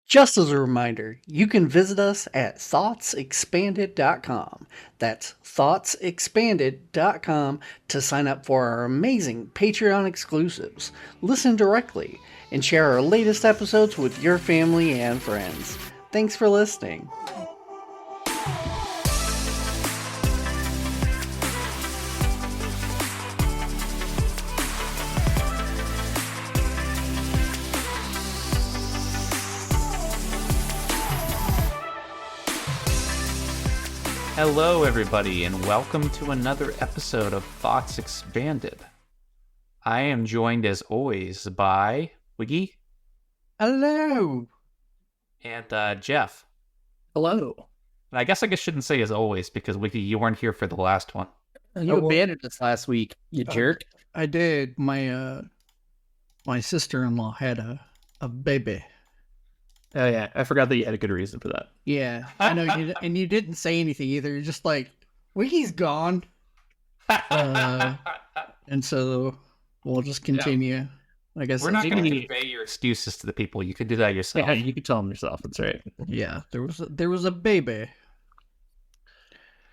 Just as a reminder, you can visit us at thoughtsexpanded.com. That's thoughtsexpanded.com to sign up for our amazing Patreon exclusives, listen directly, and share our latest episodes with your family and friends. Thanks for listening. Hello, everybody, and welcome to another episode of Thoughts Expanded. I am joined, as always, by Wiggy. Hello. And Jeff. Hello. And I guess shouldn't say as always, because Wiggy, you weren't here for the last one. You abandoned us last week, you jerk. I did. My sister-in-law had a baby. Oh, yeah. I forgot that you had a good reason for that. Yeah, I know you did, and you didn't say anything either. You're just like, well, he's gone. And so we'll just continue. Yeah. I guess we're not going to convey your excuses to the people. You can do that yourself. Yeah, you can tell them yourself. That's right. Yeah, there was a baby.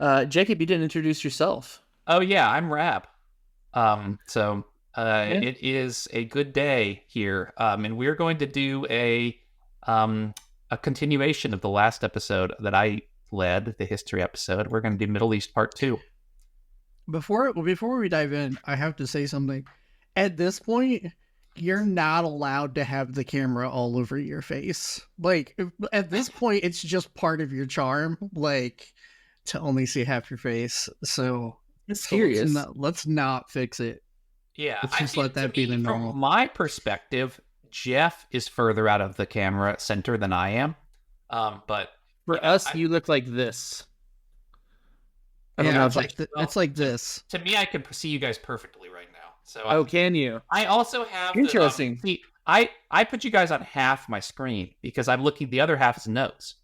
Jacob, you didn't introduce yourself. Oh, yeah, I'm Rab. It is a good day here, and we're going to do a continuation of the last episode that I led, the history episode. We're going to do Middle East Part 2. Before we dive in, I have to say something. At this point, you're not allowed to have the camera all over your face. Like, at this point, it's just part of your charm, like, to only see half your face. So, it's serious. Let's not fix it. Yeah. Let's just let that be the normal. From my perspective, Jeff is further out of the camera center than I am. But for us, you look like this. I don't know. It's like this. To me, I can see you guys perfectly right now. So can you? I also have interesting. I put you guys on half my screen because I'm looking. The other half is notes.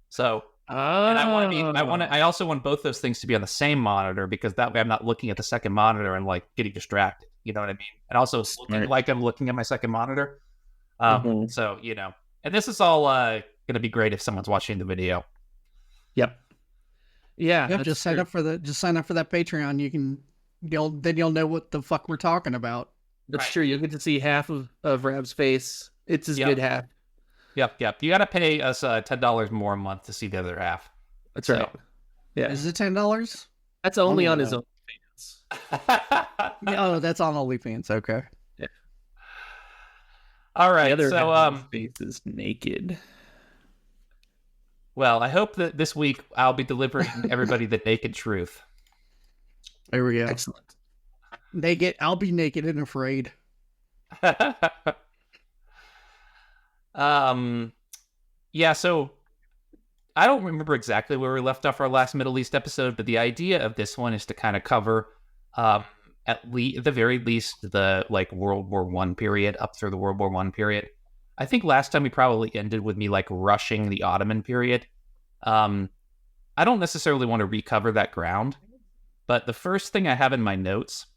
So and I also want both those things to be on the same monitor because that way I'm not looking at the second monitor and like getting distracted. You know what I mean? And also looking like I'm looking at my second monitor. So, you know, and this is all going to be great if someone's watching the video. Yep. Yeah. Yep, just sign up for that Patreon. You'll know what the fuck we're talking about. That's true. You'll get to see half of Rab's face. It's his good half. Yep. You got to pay us $10 more a month to see the other half. That's right. Yeah. Is it $10? That's only on his OnlyFans. Oh, that's on OnlyFans. Okay. Yeah. All right, so face is naked. Well, I hope that this week I'll be delivering everybody the naked truth. There we go. Excellent. Naked. I'll be naked and afraid. Yeah. So I don't remember exactly where we left off our last Middle East episode, but the idea of this one is to kind of cover at the very least the like World War I period up through the World War I period. I think last time we probably ended with me like rushing the Ottoman period. I don't necessarily want to recover that ground, but the first thing I have in my notes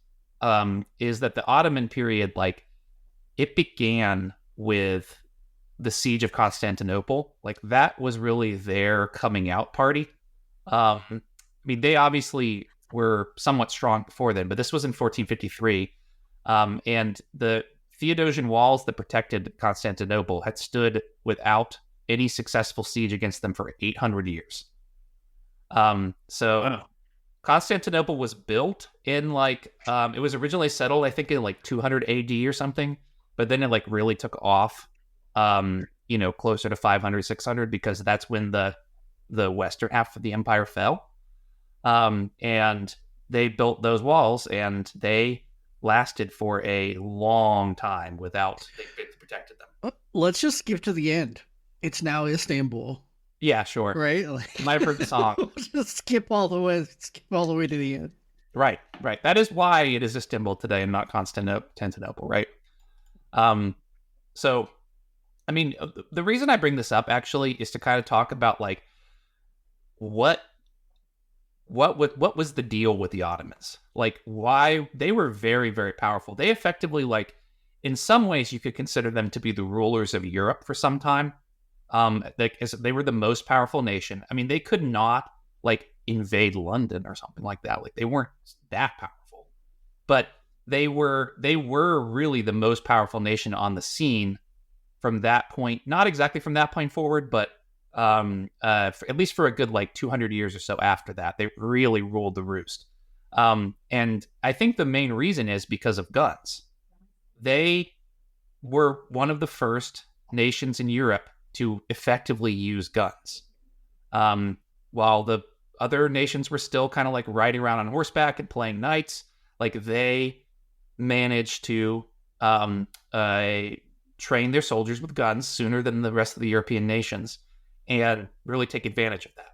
is that the Ottoman period, like, it began with the siege of Constantinople. Like, that was really their coming out party. I mean, they obviously were somewhat strong before then, but this was in 1453. And the Theodosian walls that protected Constantinople had stood without any successful siege against them for 800 years. Constantinople was built in like, it was originally settled, I think in like 200 AD or something, but then it like really took off, closer to 500, 600, because that's when the western half of the empire fell. And they built those walls and they lasted for a long time without they protected them. Let's just skip to the end. It's now Istanbul. Yeah, sure. Right? Might have heard the song. Just skip all the way to the end. Right. That is why it is Istanbul today and not Constantinople, right? So, I mean, the reason I bring this up actually is to kind of talk about like what was the deal with the Ottomans? Like, why they were very, very powerful. They effectively, like, in some ways, you could consider them to be the rulers of Europe for some time. They were the most powerful nation. I mean, they could not like invade London or something like that. Like they weren't that powerful, but they were really the most powerful nation on the scene from that point. Not exactly from that point forward, but at least for a good like 200 years or so after that, they really ruled the roost. And I think the main reason is because of guns. They were one of the first nations in Europe to effectively use guns. While the other nations were still kind of like riding around on horseback and playing knights, like they managed to train their soldiers with guns sooner than the rest of the European nations and really take advantage of that.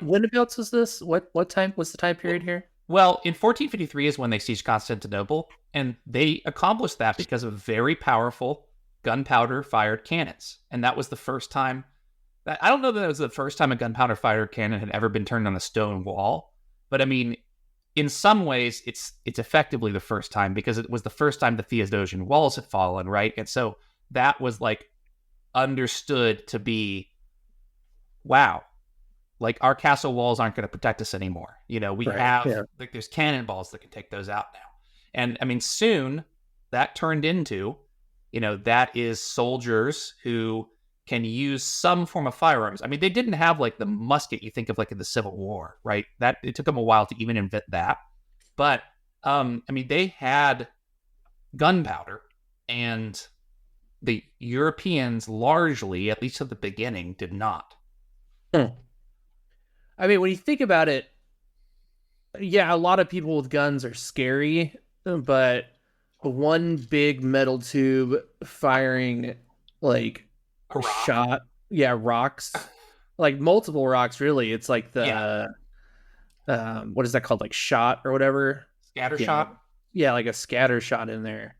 Whenabouts was this? What time was the time period here? Well, in 1453 is when they sieged Constantinople, and they accomplished that because of very powerful gunpowder-fired cannons. And that was the first time... I don't know that it was the first time a gunpowder-fired cannon had ever been turned on a stone wall, but I mean, in some ways, it's effectively the first time because it was the first time the Theodosian walls had fallen, right? And so that was like understood to be, wow, like our castle walls aren't going to protect us anymore. You know, we have like there's cannonballs that can take those out now. And I mean, soon that turned into, you know, that is soldiers who can use some form of firearms. I mean, they didn't have like the musket you think of like in the Civil War, right? That it took them a while to even invent that. But I mean, they had gunpowder, and the Europeans largely, at least at the beginning, did not. I mean, when you think about it, yeah, a lot of people with guns are scary, but one big metal tube firing like a shot, rocks, like multiple rocks, really. It's like the what is that called? Like shot or whatever? Scatter shot? Yeah, like a scatter shot in there.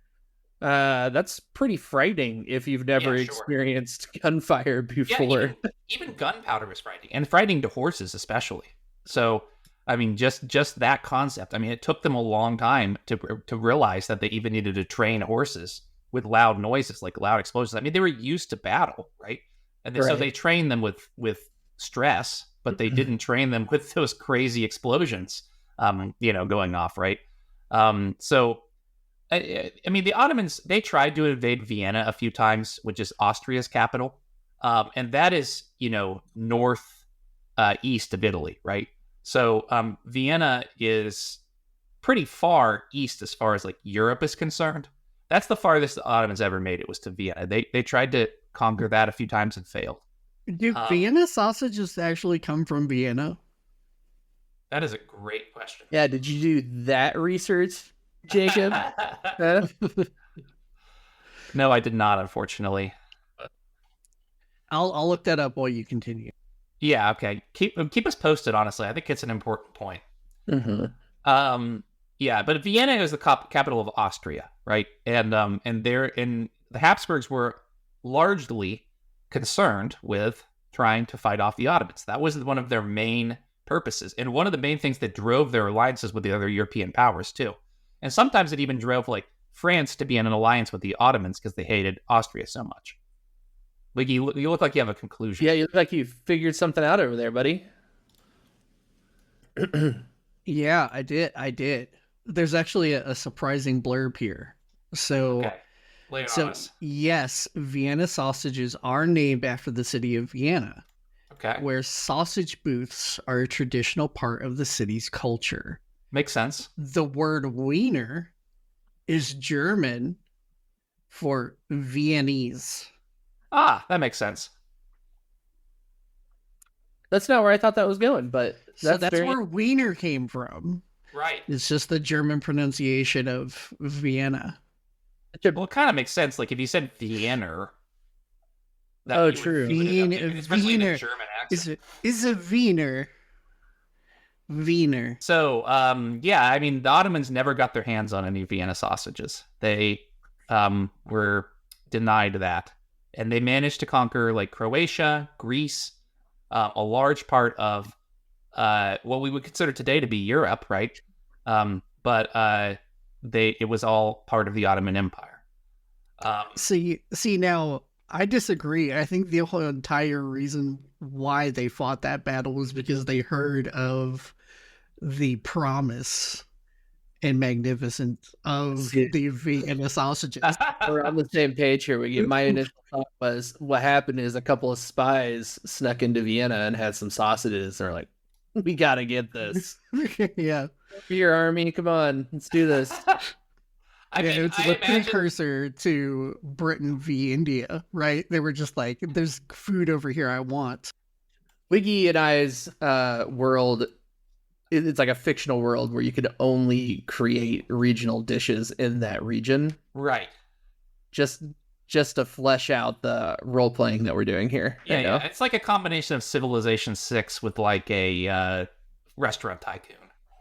That's pretty frightening if you've never experienced gunfire before. Yeah, even gunpowder is frightening, and frightening to horses especially. So, I mean, just that concept. I mean, it took them a long time to realize that they even needed to train horses with loud noises, like loud explosions. I mean, they were used to battle, right? And so they trained them with stress, but they didn't train them with those crazy explosions, going off, right? So. I mean, the Ottomans, they tried to invade Vienna a few times, which is Austria's capital. And that is, north east of Italy, right? So Vienna is pretty far east as far as like Europe is concerned. That's the farthest the Ottomans ever made it was to Vienna. They tried to conquer that a few times and failed. Do Vienna sausages actually come from Vienna? That is a great question. Yeah, did you do that research, Jacob? No, I did not, unfortunately. I'll look that up while you continue. Yeah, okay. Keep us posted, honestly. I think it's an important point. Mm-hmm. Yeah, but Vienna is the capital of Austria, right? And the Habsburgs were largely concerned with trying to fight off the Ottomans. That was one of their main purposes, and one of the main things that drove their alliances with the other European powers too. And sometimes it even drove like France to be in an alliance with the Ottomans because they hated Austria so much. Like you look like you have a conclusion. Yeah, you look like you figured something out over there, buddy. Yeah, I did. There's actually a surprising blurb here. So, Lay it on us. Yes, Vienna sausages are named after the city of Vienna. Okay. Where sausage booths are a traditional part of the city's culture. Makes sense. The word Wiener is German for Viennese. Ah, that makes sense. That's not where I thought that was going, but that's where Wiener came from. Right. It's just the German pronunciation of Vienna. Well, it kind of makes sense. Like if you said Vienna. True. Wiener. German accent. Is a Wiener. Wiener. So, I mean, the Ottomans never got their hands on any Vienna sausages. They were denied that. And they managed to conquer like Croatia, Greece, a large part of what we would consider today to be Europe, right? But it was all part of the Ottoman Empire. See now, I disagree. I think the whole entire reason why they fought that battle was because they heard of the promise and magnificence of Yeah. the Vienna sausages. We're on the same page here. My initial thought was what happened is a couple of spies snuck into Vienna and had some sausages. They're like, we got to get this. Yeah. For your army, come on, let's do this. I Yeah, mean, it's I the imagine precursor to Britain v. India, right? They were just like, there's food over here I want. Wiggy and I's world, it's like a fictional world where you could only create regional dishes in that region. right. Just to flesh out the role playing that we're doing here. Yeah, you know? yeah. It's like a combination of Civilization 6 with like a restaurant tycoon.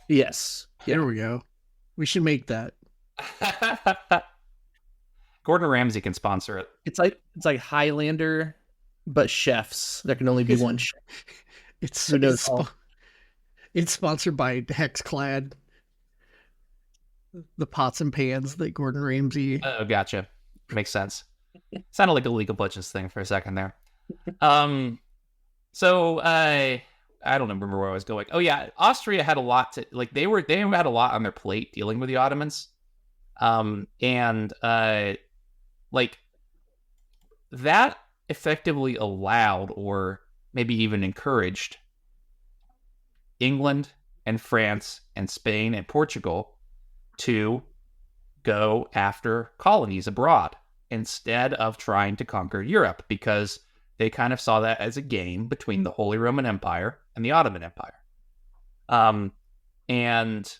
Yes. Yeah. There we go. We should make that. Gordon Ramsay can sponsor it. It's like Highlander, but chefs. There can only be one chef. It's Who knows it's, all? it's sponsored by Hexclad, the pots and pans that Gordon Ramsay. Oh, gotcha. Makes sense. Sounded like a League of Legends thing for a second there. So I don't remember where I was going. Oh yeah, Austria had a lot to like. They had a lot on their plate dealing with the Ottomans, and like that effectively allowed or maybe even encouraged England and France and Spain and Portugal to go after colonies abroad instead of trying to conquer Europe, because they kind of saw that as a game between the Holy Roman Empire and the Ottoman Empire. And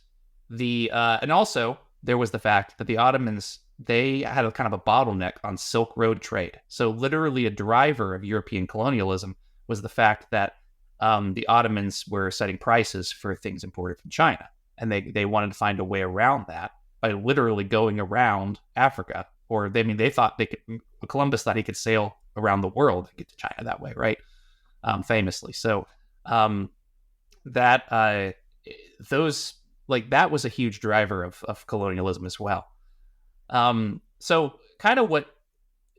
also there was the fact that the Ottomans, they had a kind of a bottleneck on Silk Road trade. So literally a driver of European colonialism was the fact that the Ottomans were setting prices for things imported from China. And they wanted to find a way around that by literally going around Africa. Or they thought Columbus thought he could sail around the world and get to China that way, right? Famously. So that was a huge driver of colonialism as well. So kind of what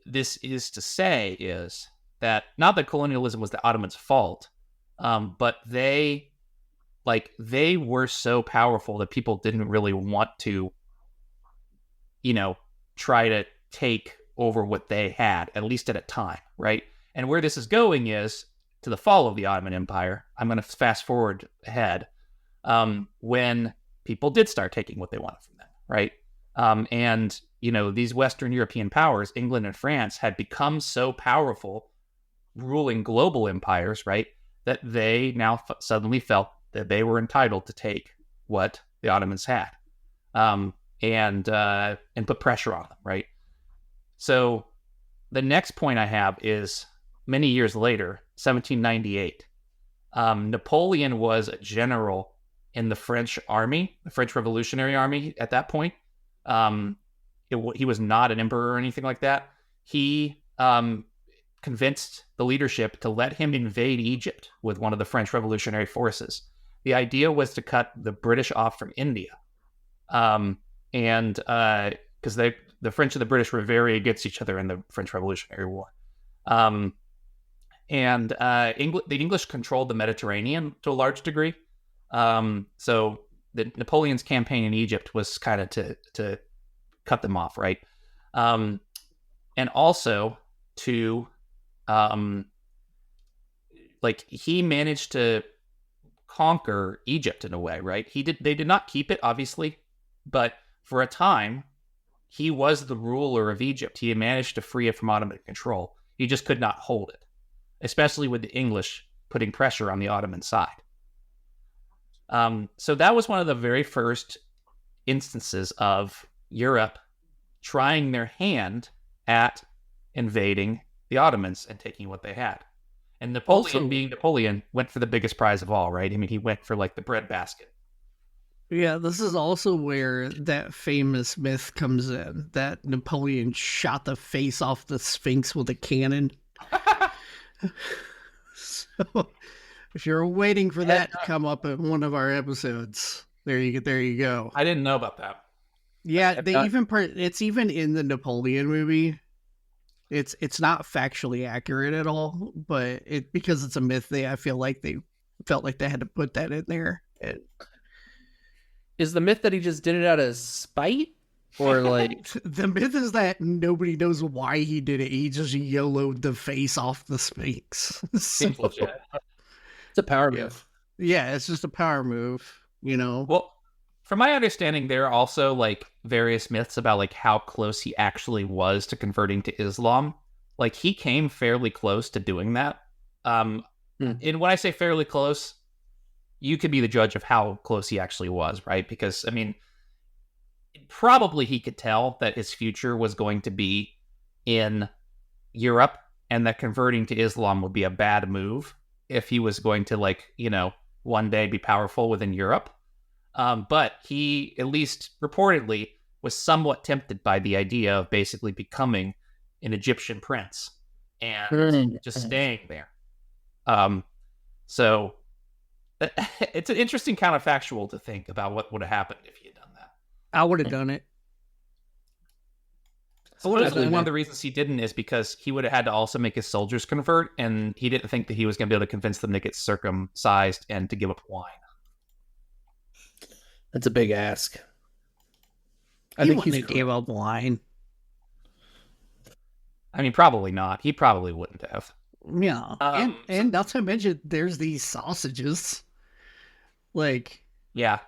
this is to say is that not that colonialism was the Ottomans' fault, but they were so powerful that people didn't really want to, try to take over what they had, at least at a time, right? And where this is going is to the fall of the Ottoman Empire. I'm going to fast forward ahead, when people did start taking what they wanted from them, right? And these Western European powers, England and France, had become so powerful, ruling global empires, right, that they now suddenly felt that they were entitled to take what the Ottomans had, and put pressure on them, right? So the next point I have is many years later, 1798. Napoleon was a general in the French army, the French Revolutionary Army at that point. He was not an emperor or anything like that. He convinced the leadership to let him invade Egypt with one of the French Revolutionary forces. The idea was to cut the British off from India. And because the French and the British were very against each other in the French Revolutionary War. And the English controlled the Mediterranean to a large degree. So Napoleon's campaign in Egypt was kind of to cut them off, right? And also to, he managed to conquer Egypt in a way, right? They did not keep it, obviously, but for a time, he was the ruler of Egypt. He had managed to free it from Ottoman control. He just could not hold it, especially with the English putting pressure on the Ottoman side. So that was one of the very first instances of Europe trying their hand at invading the Ottomans and taking what they had. And Napoleon, being Napoleon, went for the biggest prize of all, right? I mean, he went for the breadbasket. Yeah, this is also where that famous myth comes in, that Napoleon shot the face off the Sphinx with a cannon. So, if you're waiting for that to come up in one of our episodes, there you go. I didn't know about that. Yeah, it's even in the Napoleon movie. It's not factually accurate at all, but because it's a myth, I feel like they felt like they had to put that in there. Is the myth that he just did it out of spite? Or like The myth is that nobody knows why he did it. He just YOLO'd the face off the Sphinx. Seems legit. it's a power move. Yeah, it's just a power move, you know. Well, from my understanding, there are also like various myths about like how close he actually was to converting to Islam. Like he came fairly close to doing that. And when I say fairly close, you could be the judge of how close he actually was, right? Because I mean, probably he could tell that his future was going to be in Europe and that converting to Islam would be a bad move if he was going to, like, you know, one day be powerful within Europe. But he, at least reportedly, was somewhat tempted by the idea of basically becoming an Egyptian prince and just staying there. So it's an interesting counterfactual to think about what would have happened if he had done that. I would have done it. Supposedly, one of the reasons he didn't is because he would have had to also make his soldiers convert, and he didn't think that he was going to be able to convince them to get circumcised and to give up wine. That's a big ask. I think he gave up wine. I mean, probably not. He probably wouldn't have. Yeah, and not to mention, there's these sausages. Like, yeah,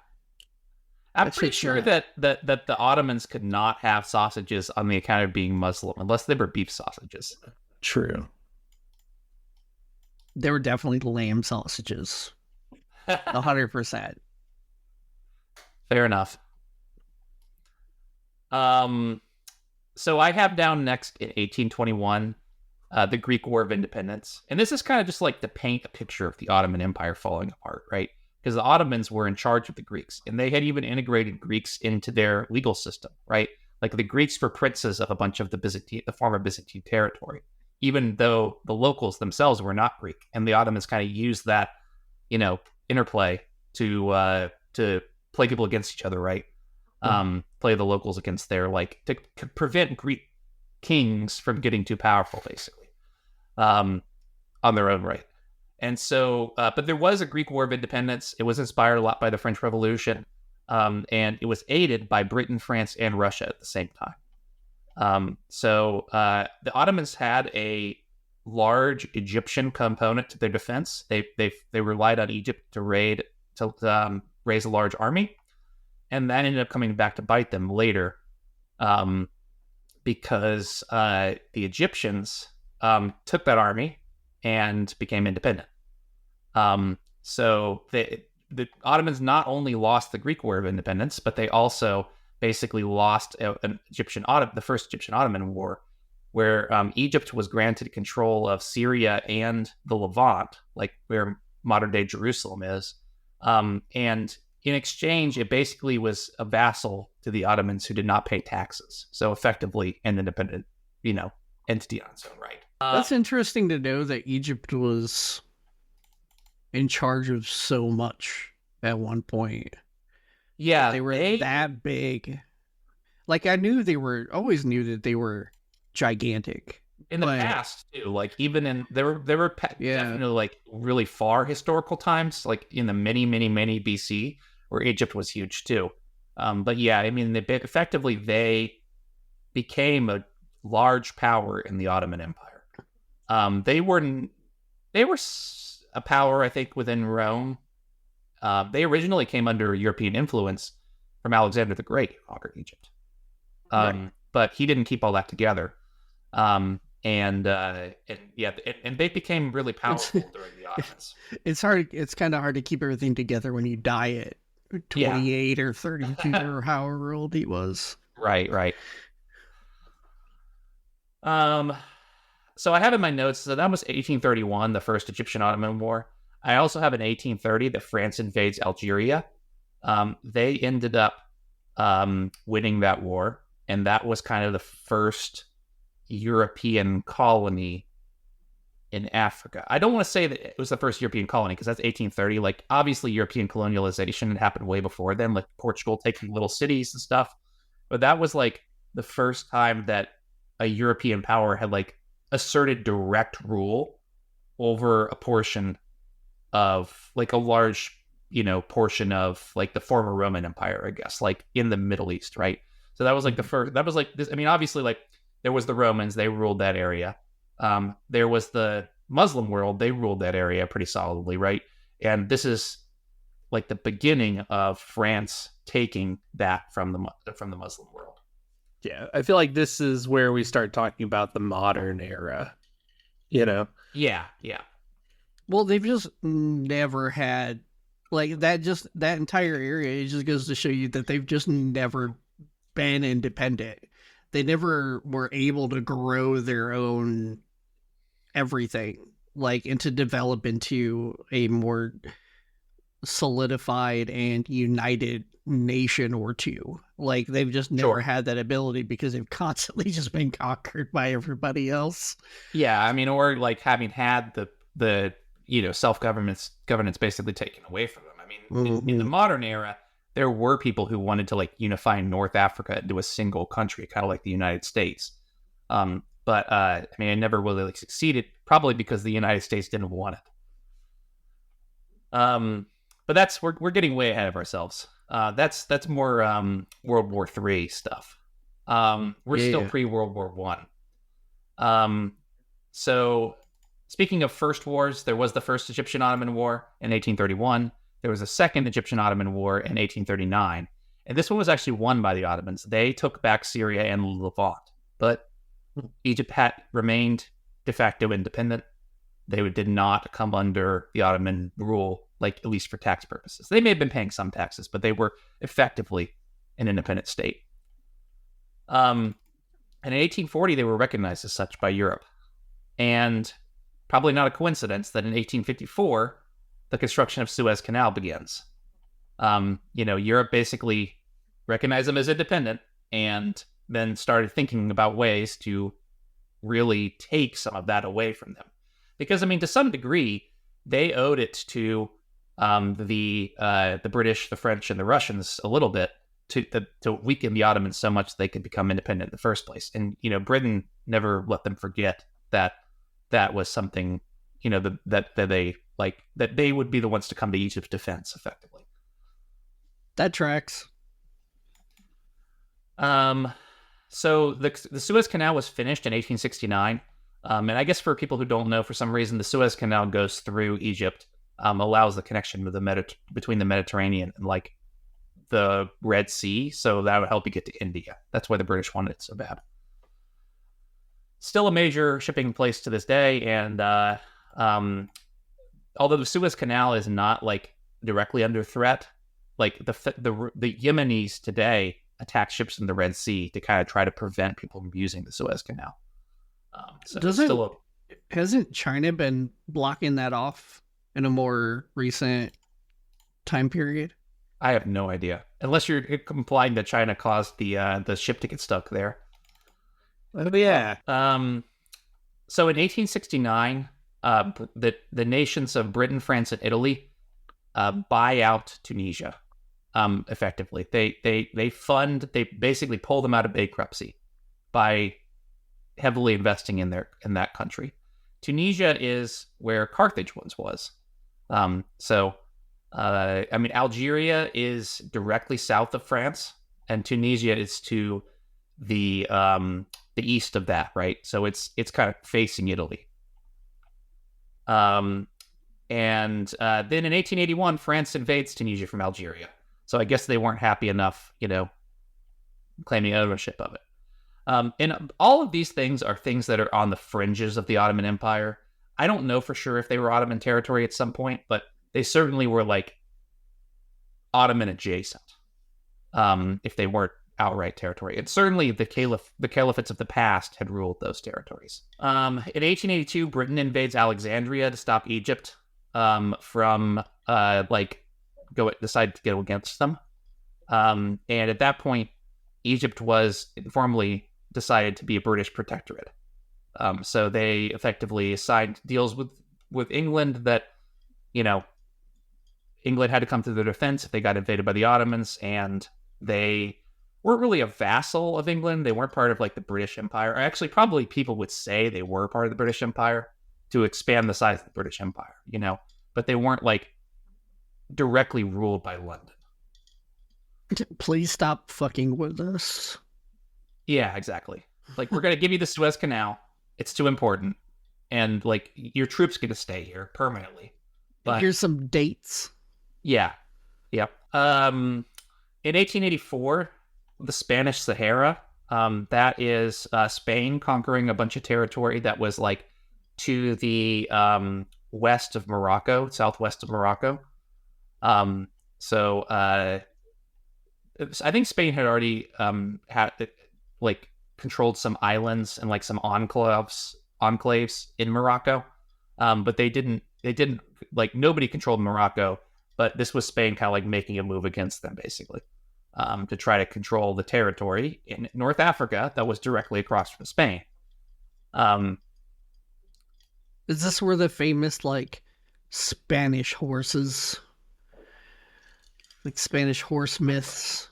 I'm pretty sure that the Ottomans could not have sausages on the account of being Muslim unless they were beef sausages. True. They were definitely lamb sausages. 100%. Fair enough. So I have down next in 1821, the Greek War of Independence. And this is kind of just like to paint a picture of the Ottoman Empire falling apart, right? Because the Ottomans were in charge of the Greeks, and they had even integrated Greeks into their legal system, right? Like the Greeks were princes of a bunch of the former Byzantine territory, even though the locals themselves were not Greek. And the Ottomans kind of used that, you know, interplay to play people against each other, right? Play the locals against their, like, to prevent Greek kings from getting too powerful, basically, on their own right. And so, but there was a Greek War of Independence. It was inspired a lot by the French Revolution, and it was aided by Britain, France, and Russia at the same time. So the Ottomans had a large Egyptian component to their defense. They relied on Egypt to raise a large army, and that ended up coming back to bite them later, because the Egyptians took that army and became independent. So the Ottomans not only lost the Greek War of Independence, but they also basically lost the first Egyptian Ottoman War, where Egypt was granted control of Syria and the Levant, like where modern day Jerusalem is. And in exchange, it basically was a vassal to the Ottomans who did not pay taxes. So effectively an independent, entity on its own right. That's interesting to know that Egypt was in charge of so much at one point. Yeah, they were that big. Like, always knew that they were gigantic in the past too. Like, even there were definitely like really far historical times, like in the many BC, where Egypt was huge too. But yeah, I mean, they became a large power in the Ottoman Empire. They were a power, I think, within Rome. They originally came under European influence from Alexander the Great, who conquered Egypt. But he didn't keep all that together. And they became really powerful during the Ottomans. It's kind of hard to keep everything together when you die at 28 or 32 or however old he was. Right. So I have in my notes, so that was 1831, the first Egyptian-Ottoman War. I also have in 1830 that France invades Algeria. They ended up winning that war, and that was kind of the first European colony in Africa. I don't want to say that it was the first European colony, because that's 1830. Like, obviously, European colonialization had happened way before then, like Portugal taking little cities and stuff. But that was like the first time that a European power had like asserted direct rule over a portion of like a large, portion of like the former Roman Empire, I guess, like in the Middle East, right? So that was like the first, that was like this. I mean, obviously, like there was the Romans, they ruled that area. There was the Muslim world, they ruled that area pretty solidly, right? And this is like the beginning of France taking that from the Muslim world. Yeah, I feel like this is where we start talking about the modern era, Yeah. Well, they've just never had like that. Just that entire area, it just goes to show you that they've just never been independent. They never were able to grow their own everything, like, and to develop into a more solidified and united nation or two. Like, they've just never had that ability because they've constantly just been conquered by everybody else. Yeah, I mean, or like having had the self-governance basically taken away from them. I mean, in the modern era, there were people who wanted to like unify North Africa into a single country, kind of like the United States. But I mean, it never really like succeeded, probably because the United States didn't want it. But we're getting way ahead of ourselves. That's more World War III stuff. We're still pre-World War I. So speaking of first wars, there was the first Egyptian-Ottoman War in 1831. There was a second Egyptian-Ottoman War in 1839. And this one was actually won by the Ottomans. They took back Syria and Levant. But Egypt had remained de facto independent. They did not come under the Ottoman rule, like at least for tax purposes. They may have been paying some taxes, but they were effectively an independent state. And in 1840, they were recognized as such by Europe. And probably not a coincidence that in 1854, the construction of Suez Canal begins. Europe basically recognized them as independent and then started thinking about ways to really take some of that away from them. Because, I mean, to some degree, they owed it to the British, the French, and the Russians a little bit to weaken the Ottomans so much they could become independent in the first place. And, Britain never let them forget that was something, that they would be the ones to come to Egypt's defense effectively. That tracks. So the Suez Canal was finished in 1869. And I guess for people who don't know, for some reason, the Suez Canal goes through Egypt, allows the connection with between the Mediterranean and like the Red Sea. So that would help you get to India. That's why the British wanted it so bad. Still a major shipping place to this day. And although the Suez Canal is not like directly under threat, like the Yemenis today attack ships in the Red Sea to kind of try to prevent people from using the Suez Canal. Hasn't China been blocking that off in a more recent time period? I have no idea. Unless you're implying that China caused the ship to get stuck there. Oh, yeah. So in 1869, the nations of Britain, France, and Italy buy out Tunisia. Effectively, they basically pull them out of bankruptcy by heavily investing in that country. Tunisia is where Carthage once was. Algeria is directly south of France, and Tunisia is to the east of that, right? So it's kind of facing Italy. And then in 1881, France invades Tunisia from Algeria. So I guess they weren't happy enough, claiming ownership of it. And all of these things are things that are on the fringes of the Ottoman Empire. I don't know for sure if they were Ottoman territory at some point, but they certainly were like Ottoman adjacent, if they weren't outright territory. And certainly the caliphates of the past had ruled those territories. In 1882, Britain invades Alexandria to stop Egypt from decide to go against them. And at that point, Egypt was informally decided to be a British protectorate. So they effectively signed deals with England that, England had to come to their defense if they got invaded by the Ottomans, and they weren't really a vassal of England. They weren't part of like the British Empire. Or actually, probably people would say they were part of the British Empire to expand the size of the British Empire, you know, but they weren't like directly ruled by London. Please stop fucking with us. Yeah, exactly. Like, we're going to give you the Suez Canal. It's too important. And like, your troops get to stay here permanently. But here's some dates. yeah. Yep. In 1884, the Spanish Sahara, that is Spain conquering a bunch of territory that was like to the west of Morocco, southwest of Morocco. So I think Spain had already had like controlled some islands and like some enclaves in Morocco, but they didn't like, nobody controlled Morocco. But this was Spain kind of like making a move against them, basically, to try to control the territory in North Africa that was directly across from Spain. Is this where the famous, like, Spanish horses, like Spanish horse myths?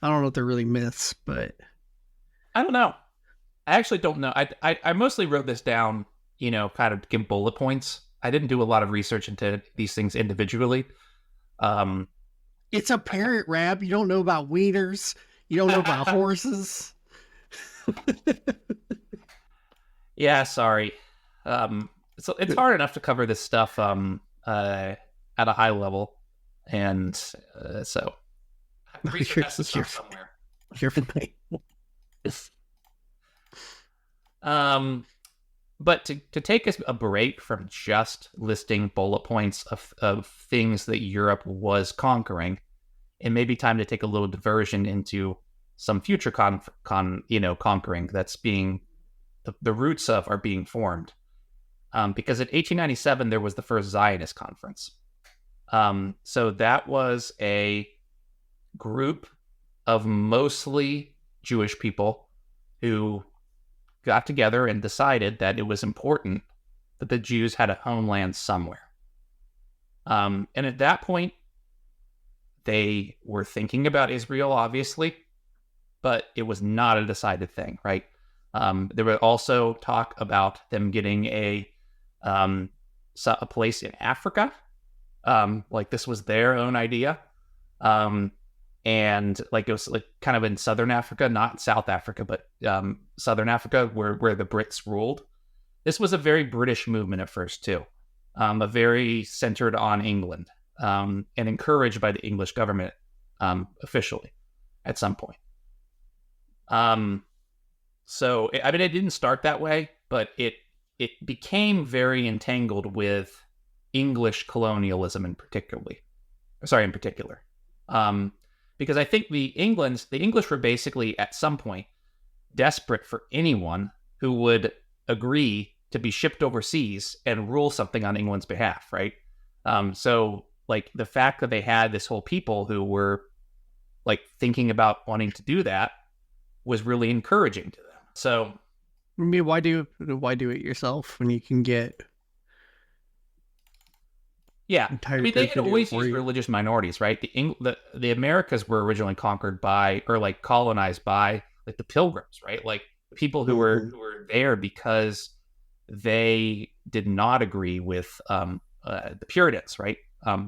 I don't know if they're really myths, but I don't know. I actually don't know. I mostly wrote this down, you know, kind of to give bullet points. I didn't do a lot of research into these things individually. It's a parrot, Rab. You don't know about wieners. You don't know about horses. Yeah, sorry. It's hard enough to cover this stuff at a high level, and so research has to start somewhere. You're fine. But to take a break from just listing bullet points of things that Europe was conquering, it may be time to take a little diversion into some future conquering that's being the roots of are being formed. Because in 1897 there was the first Zionist conference. So that was a group of mostly Jewish people who got together and decided that it was important that the Jews had a homeland somewhere. And at that point, they were thinking about Israel, obviously, but it was not a decided thing, right? There was also talk about them getting a place in Africa. Like, this was their own idea. And like, it was like kind of in Southern Africa, not South Africa, but Southern Africa, where the Brits ruled. This was a very British movement at first too, a very centered on England, and encouraged by the English government officially at some point. So I mean, it didn't start that way, but it became very entangled with English colonialism in particular. Because I think the English were basically at some point desperate for anyone who would agree to be shipped overseas and rule something on England's behalf, right? So like, the fact that they had this whole people who were like thinking about wanting to do that was really encouraging to them. So I mean, why do it yourself when you can get? Yeah, I mean, they had always used religious minorities, right? The Americas were originally conquered by, or like colonized by, like the Pilgrims, right? Like people who were there because they did not agree with the Puritans, right?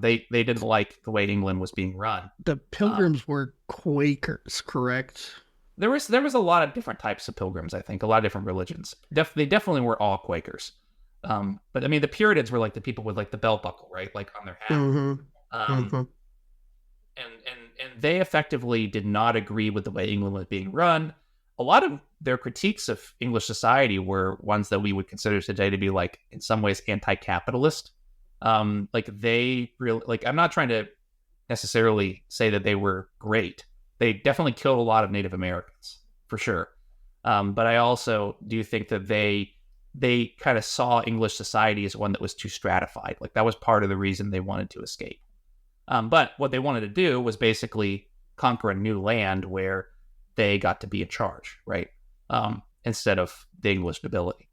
They didn't like the way England was being run. The Pilgrims were Quakers, correct? There was a lot of different types of Pilgrims. I think a lot of different religions. They definitely were all Quakers. But I mean, the Puritans were like the people with like the belt buckle, right? Like on their hat. And they effectively did not agree with the way England was being run. A lot of their critiques of English society were ones that we would consider today to be like, in some ways, anti-capitalist. Like they really, like, I'm not trying to necessarily say that they were great. They definitely killed a lot of Native Americans, for sure. But I also do think that they kind of saw English society as one that was too stratified. Like, that was part of the reason they wanted to escape. But what they wanted to do was basically conquer a new land where they got to be in charge, right? Instead of the English nobility.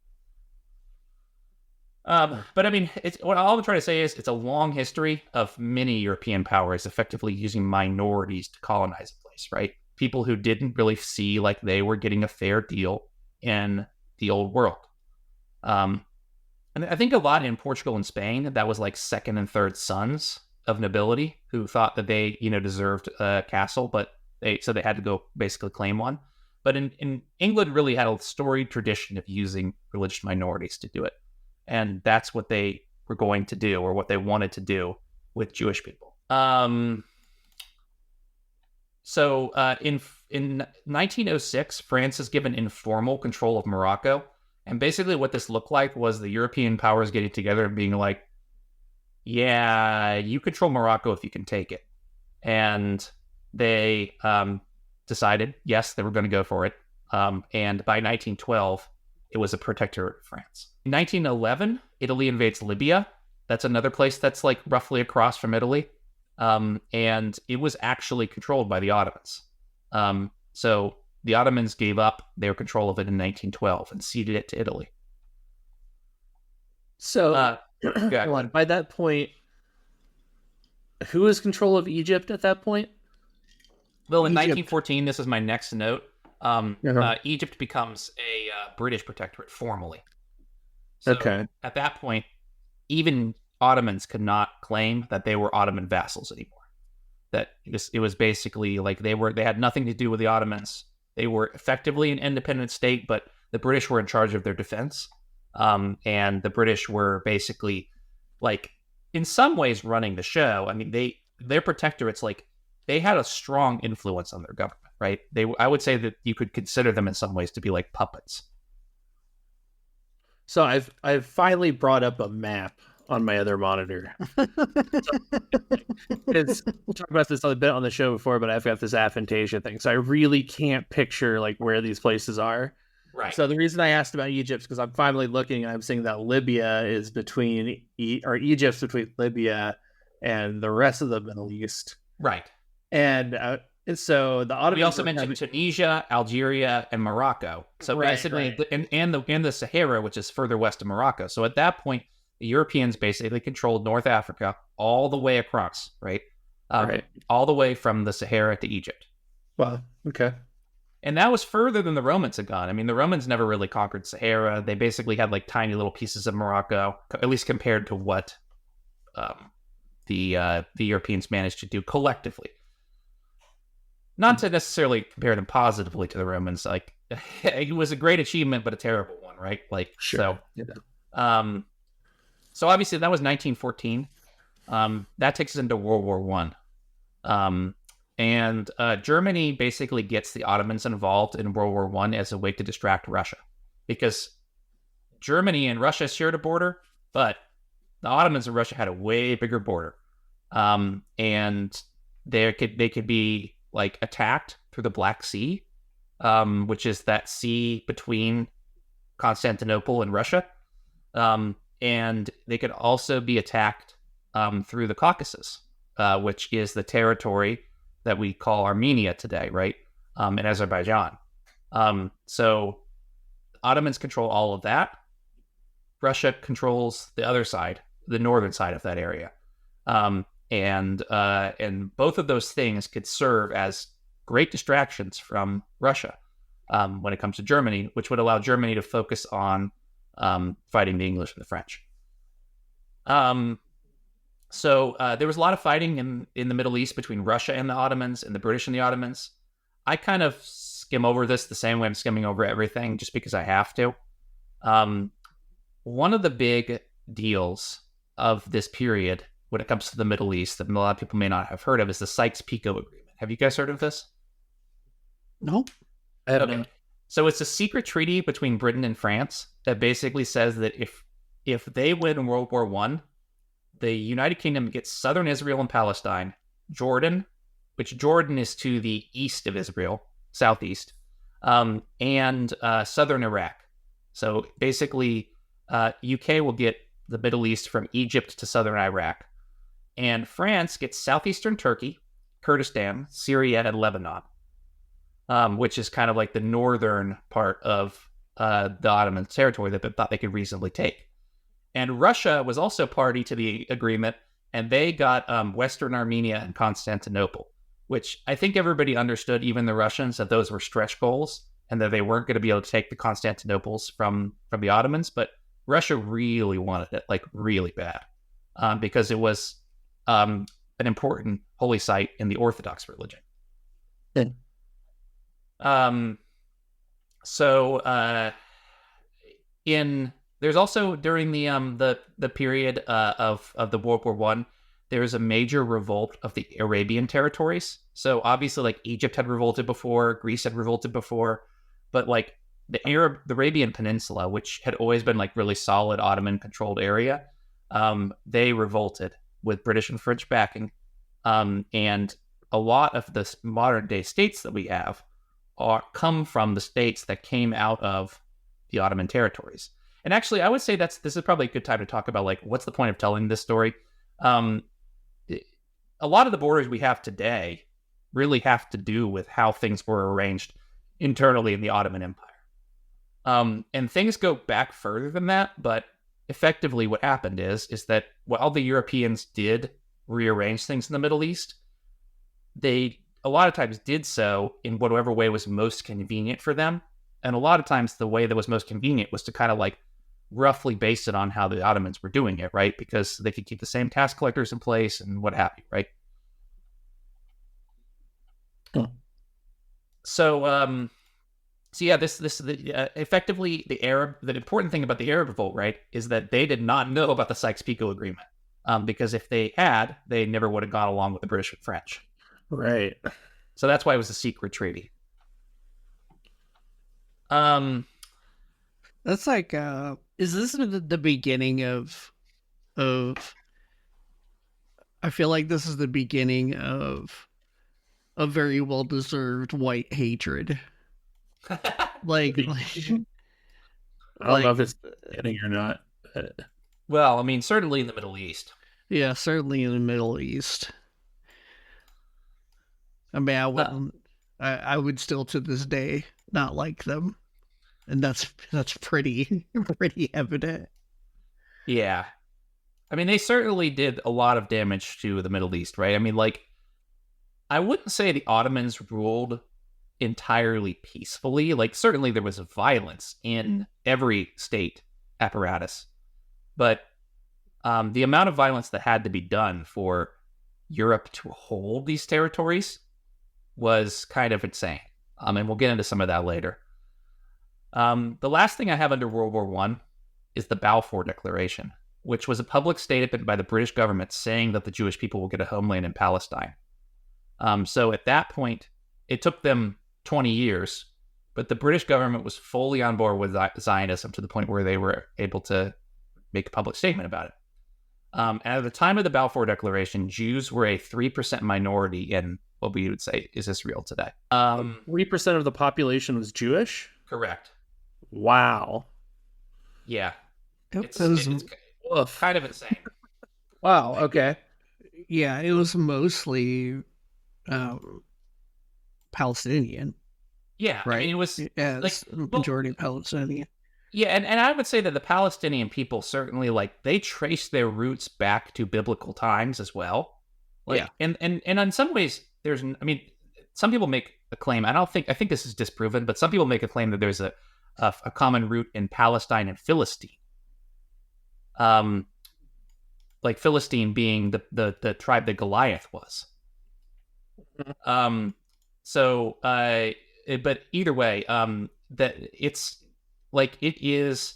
But I mean, what all I'm trying to say is it's a long history of many European powers effectively using minorities to colonize a place, right? people who didn't really see like they were getting a fair deal in the old world. And I think a lot in Portugal and Spain, that was like second and third sons of nobility who thought that they, deserved a castle, but they had to go basically claim one. But in England really had a storied tradition of using religious minorities to do it. And that's what they were going to do, or what they wanted to do with Jewish people. So in 1906, France is given informal control of Morocco. And basically what this looked like was the European powers getting together and being like, yeah, you control Morocco if you can take it. And they decided, yes, they were going to go for it. And by 1912, it was a protectorate of France. In 1911, Italy invades Libya. That's another place that's like roughly across from Italy. And it was actually controlled by the Ottomans. So the Ottomans gave up their control of it in 1912 and ceded it to Italy. So, by that point, who was control of Egypt at that point? Well, in 1914, this is my next note, Egypt becomes a British protectorate formally. So at that point, even Ottomans could not claim that they were Ottoman vassals anymore. That it was basically like they had nothing to do with the Ottomans. They were effectively an independent state, but the British were in charge of their defense. And the British were basically, like, in some ways running the show. I mean, their protectorates, like, they had a strong influence on their government, right? I would say that you could consider them in some ways to be like puppets. So I've finally brought up a map on my other monitor. We'll talk about this a bit on the show before, but I've got this aphantasia thing, so I really can't picture like where these places are. Right. So the reason I asked about Egypt is because I'm finally looking and I'm seeing that Libya is between, or Egypt's between Libya and the rest of the Middle East. Right. And so the Ottomans. We also mentioned Tunisia, Algeria, and Morocco. So basically, and the Sahara, which is further west of Morocco. So at that point, the Europeans basically controlled North Africa all the way across, right? All the way from the Sahara to Egypt. Wow. Okay. And that was further than the Romans had gone. I mean, the Romans never really conquered Sahara. They basically had like tiny little pieces of Morocco, at least compared to what the Europeans managed to do collectively. Not to necessarily compare them positively to the Romans. Like, it was a great achievement, but a terrible one, right? Like, sure. So obviously that was 1914. That takes us into World War I. And Germany basically gets the Ottomans involved in World War I as a way to distract Russia. Because Germany and Russia shared a border, but the Ottomans and Russia had a way bigger border. And they could be like attacked through the Black Sea, which is that sea between Constantinople and Russia. And they could also be attacked through the Caucasus, which is the territory that we call Armenia today, right? And Azerbaijan. So Ottomans control all of that. Russia controls the other side, the northern side of that area. And both of those things could serve as great distractions from Russia when it comes to Germany, which would allow Germany to focus on fighting the English and the French. So there was a lot of fighting in the Middle East between Russia and the Ottomans and the British and the Ottomans. I kind of skim over this the same way I'm skimming over everything, just because I have to. One of the big deals of this period when it comes to the Middle East that a lot of people may not have heard of is the Sykes-Picot Agreement. Have you guys heard of this? No. I haven't. Okay. So it's a secret treaty between Britain and France that basically says that if they win World War I, the United Kingdom gets southern Israel and Palestine, Jordan, which Jordan is to the east of Israel, southeast, and southern Iraq. So basically, UK will get the Middle East from Egypt to southern Iraq. And France gets southeastern Turkey, Kurdistan, Syria, and Lebanon, which is kind of like the northern part of the Ottoman territory that they thought they could reasonably take. And Russia was also party to the agreement, and they got Western Armenia and Constantinople, which I think everybody understood, even the Russians, that those were stretch goals and that they weren't going to be able to take the Constantinople's from the Ottomans. But Russia really wanted it, like really bad, because it was an important holy site in the Orthodox religion. Good. There's also during the period of the World War I, there's a major revolt of the Arabian territories. So obviously, like Egypt had revolted before, Greece had revolted before, but like the Arabian Peninsula, which had always been like really solid Ottoman controlled area, they revolted with British and French backing, and a lot of the modern day states that we have come from the states that came out of the Ottoman territories. And actually, I would say this is probably a good time to talk about like what's the point of telling this story. A lot of the borders we have today really have to do with how things were arranged internally in the Ottoman Empire. And things go back further than that, but effectively what happened is that while the Europeans did rearrange things in the Middle East, they a lot of times did so in whatever way was most convenient for them. And a lot of times the way that was most convenient was to kind of like roughly base it on how the Ottomans were doing it, right? Because they could keep the same tax collectors in place and what have you, right? Hmm. So yeah, effectively the important thing about the Arab Revolt, right, is that they did not know about the Sykes-Picot Agreement, because if they had, they never would have gone along with the British and French. Right. So that's why it was a secret treaty. That's like, is this the beginning of? I feel like this is the beginning of a very well-deserved white hatred. like, I don't know if it's hitting or not. Well, I mean, certainly in the Middle East. Yeah, certainly in the Middle East. I mean, I would still to this day not like them, and that's pretty evident. Yeah, I mean, they certainly did a lot of damage to the Middle East, right? I mean, like, I wouldn't say the Ottomans ruled entirely peacefully. Like, certainly there was violence in every state apparatus, but the amount of violence that had to be done for Europe to hold these territories was kind of insane. And we'll get into some of that later. The last thing I have under World War I is the Balfour Declaration, which was a public statement by the British government saying that the Jewish people will get a homeland in Palestine. So at that point, it took them 20 years, but the British government was fully on board with Zionism to the point where they were able to make a public statement about it. And at the time of the Balfour Declaration, Jews were a 3% minority in what we would say is Israel today. 3% of the population was Jewish? Correct. Wow. Yeah. It's Woof. kind of insane. Wow, okay. Yeah, it was mostly Palestinian. Yeah, right. I mean, it was majority Palestinian. Yeah, and I would say that the Palestinian people certainly, like, they trace their roots back to biblical times as well. Like, yeah, and in some ways, some people make a claim. I think this is disproven, but some people make a claim that there's a common root in Palestine and Philistine. Like Philistine being the tribe that Goliath was. But either way, that it's like it is,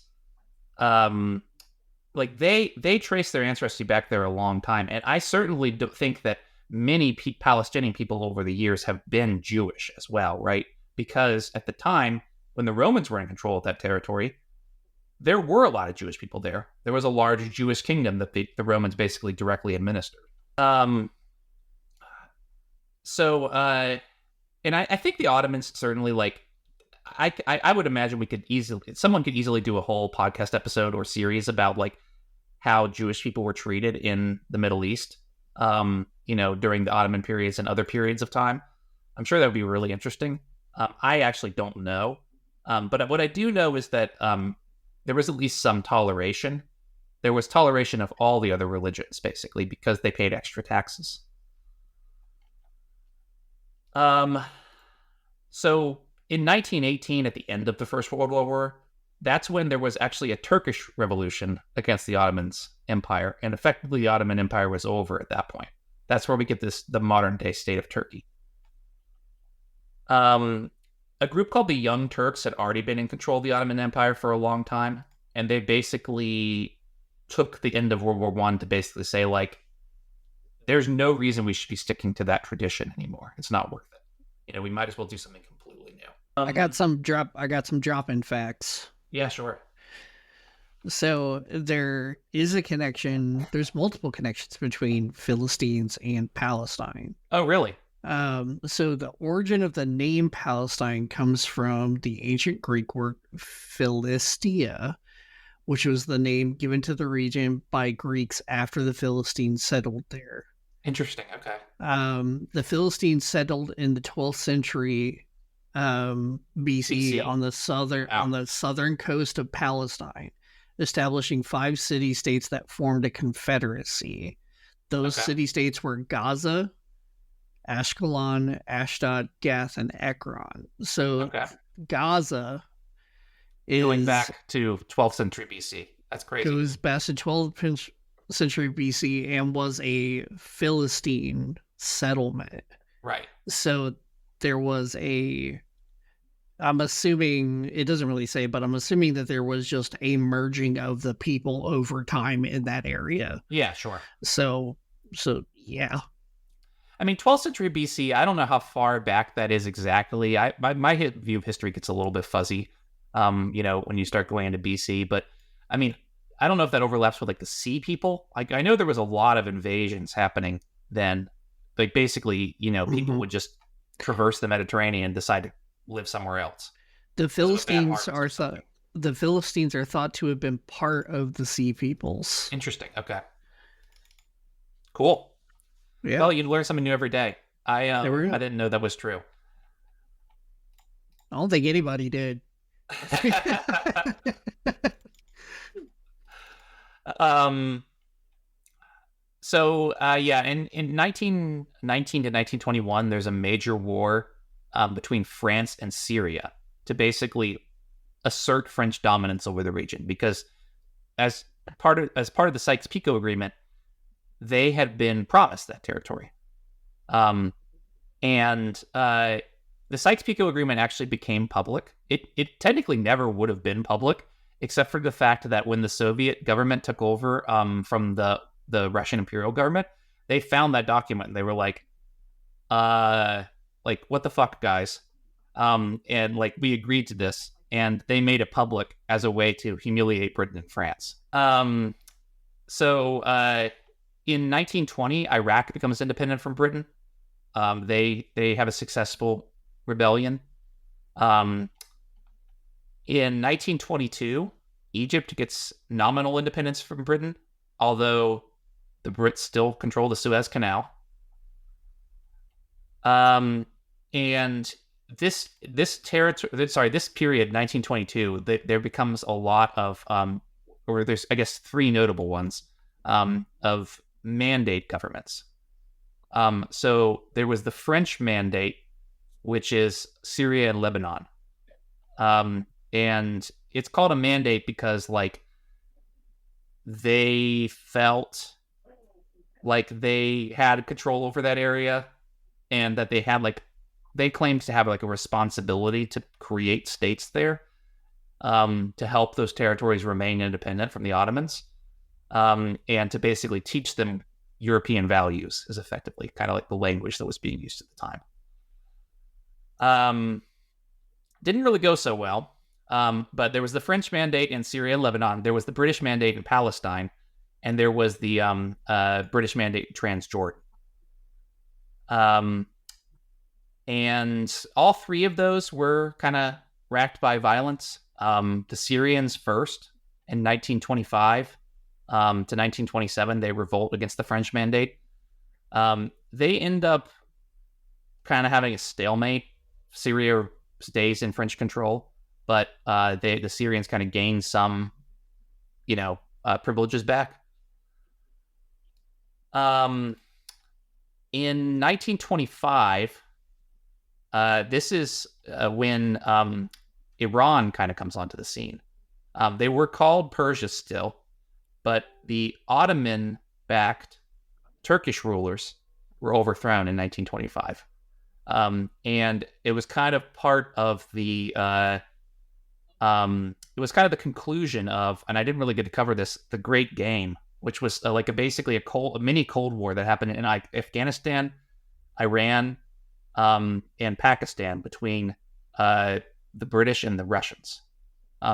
like they trace their ancestry back there a long time, and I certainly think that many Palestinian people over the years have been Jewish as well, right? Because at the time when the Romans were in control of that territory, there were a lot of Jewish people there. There was a large Jewish kingdom that the Romans basically directly administered. And I think the Ottomans certainly, like, I would imagine someone could easily do a whole podcast episode or series about like how Jewish people were treated in the Middle East, during the Ottoman periods and other periods of time. I'm sure that would be really interesting. I actually don't know. But what I do know is that there was at least some toleration. There was toleration of all the other religions, basically, because they paid extra taxes. So in 1918, at the end of the First World War, that's when there was actually a Turkish revolution against the Ottoman Empire, and effectively the Ottoman Empire was over at that point. That's where we get the modern day state of Turkey. A group called the Young Turks had already been in control of the Ottoman Empire for a long time, and they basically took the end of World War I to basically say, like, there's no reason we should be sticking to that tradition anymore. It's not worth it. You know, we might as well do something completely new. I got some drop-in facts. Yeah, sure. So there is a connection. There's multiple connections between Philistines and Palestine. Oh, really? So the origin of the name Palestine comes from the ancient Greek word Philistia, which was the name given to the region by Greeks after the Philistines settled there. Interesting. Okay. The Philistines settled in the 12th century BC on the southern coast of Palestine, establishing 5 city-states that formed a confederacy. Those city-states were Gaza, Ashkelon, Ashdod, Gath, and Ekron. So Gaza is going back to 12th century BC. That's crazy. Goes back to 12th century BC and was a Philistine settlement. Right. So there was I'm assuming, it doesn't really say, but I'm assuming that there was just a merging of the people over time in that area. Yeah, sure. So yeah. I mean, 12th century BC, I don't know how far back that is exactly. My view of history gets a little bit fuzzy, when you start going into BC. But, I mean, I don't know if that overlaps with, like, the sea people. Like, I know there was a lot of invasions happening then. Like, basically, people would just traverse the Mediterranean and decide to live somewhere else. The Philistines are thought to have been part of the sea peoples. Interesting. Okay. Cool. Yeah. Well, you learn something new every day. I didn't know that was true. I don't think anybody did. In 1919 to 1921, there's a major war between France and Syria to basically assert French dominance over the region, because as part of the Sykes-Picot Agreement, they had been promised that territory. The Sykes-Picot Agreement actually became public. It technically never would have been public, except for the fact that when the Soviet government took over from the Russian imperial government, they found that document and they were like, what the fuck, guys? And like, we agreed to this, and they made it public as a way to humiliate Britain and France. In 1920, Iraq becomes independent from Britain. They have a successful rebellion. In 1922, Egypt gets nominal independence from Britain, although the Brits still control the Suez Canal. And this period, 1922, there becomes a lot of, or there's, I guess, 3 notable ones, of mandate governments. So there was the French mandate, which is Syria and Lebanon. And it's called a mandate because, like, they felt like they had control over that area, and that they claimed to have, like, a responsibility to create states there, to help those territories remain independent from the Ottomans, and to basically teach them European values, is effectively kind of like the language that was being used at the time. Didn't really go so well, but there was the French mandate in Syria and Lebanon. There was the British mandate in Palestine, and there was the British mandate in Transjordan. And all 3 of those were kind of racked by violence. The Syrians first in 1925 to 1927, they revolt against the French mandate. They end up kind of having a stalemate. Syria stays in French control, but the Syrians kind of gain some, privileges back. In 1925, This is when Iran kind of comes onto the scene. They were called Persia still, but the Ottoman-backed Turkish rulers were overthrown in 1925. And it was kind of part of the it was kind of the conclusion of, and I didn't really get to cover this, the Great Game, which was basically a mini Cold War that happened in Afghanistan, Iran, and Pakistan between the British and the Russians.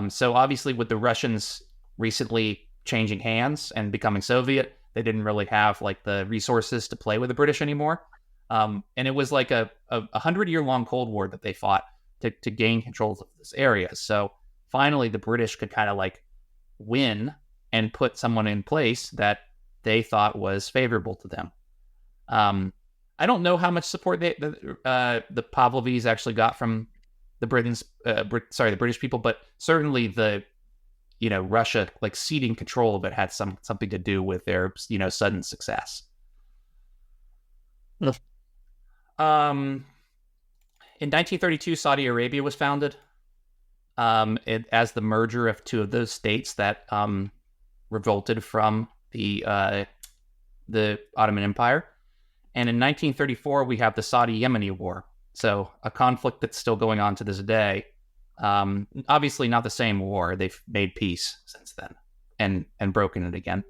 So obviously, with the Russians recently changing hands and becoming Soviet, they didn't really have like the resources to play with the British anymore. And it was like a 100-year-long Cold War that they fought to gain control of this area. So finally, the British could kind of like win and put someone in place that they thought was favorable to them. I don't know how much support the Pavlovis actually got from the the British people, but certainly Russia like ceding control of it had something to do with their sudden success. In 1932, Saudi Arabia was founded as the merger of two of those states that revolted from the Ottoman Empire. And in 1934, we have the Saudi-Yemeni War. So a conflict that's still going on to this day. Obviously not the same war. They've made peace since then and broken it again.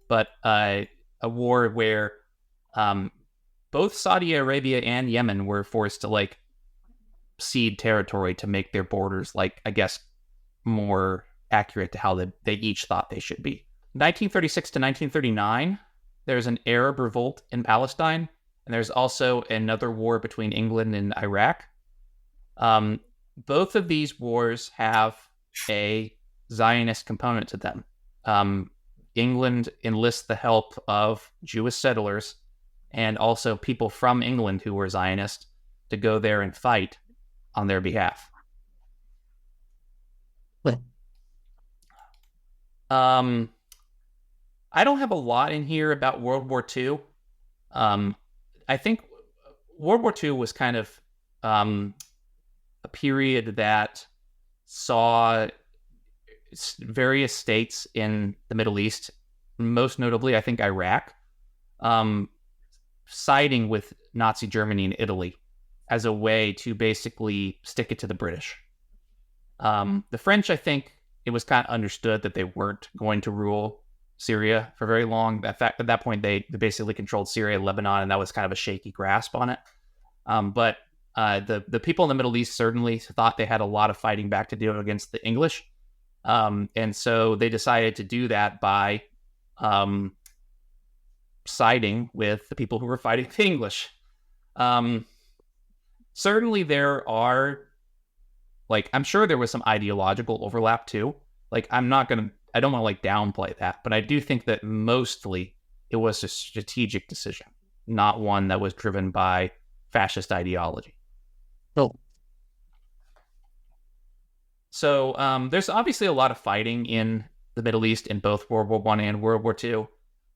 But a war where both Saudi Arabia and Yemen were forced to like cede territory to make their borders more accurate to how they each thought they should be. 1936 to 1939, there's an Arab revolt in Palestine, and there's also another war between England and Iraq. Both of these wars have a Zionist component to them. England enlists the help of Jewish settlers and also people from England who were Zionist to go there and fight on their behalf. What? I don't have a lot in here about World War II. I think World War II was kind of a period that saw various states in the Middle East, most notably, I think, Iraq, siding with Nazi Germany and Italy as a way to basically stick it to the British. The French, I think, it was kind of understood that they weren't going to rule Syria for very long. In fact, at that point, they basically controlled Syria and Lebanon, and that was kind of a shaky grasp on it. But the people in the Middle East certainly thought they had a lot of fighting back to do against the English. And so they decided to do that by siding with the people who were fighting the English. Certainly there are, I'm sure there was some ideological overlap too. I don't want to downplay that, but I do think that mostly it was a strategic decision, not one that was driven by fascist ideology. Oh. So there's obviously a lot of fighting in the Middle East in both World War I and World War II.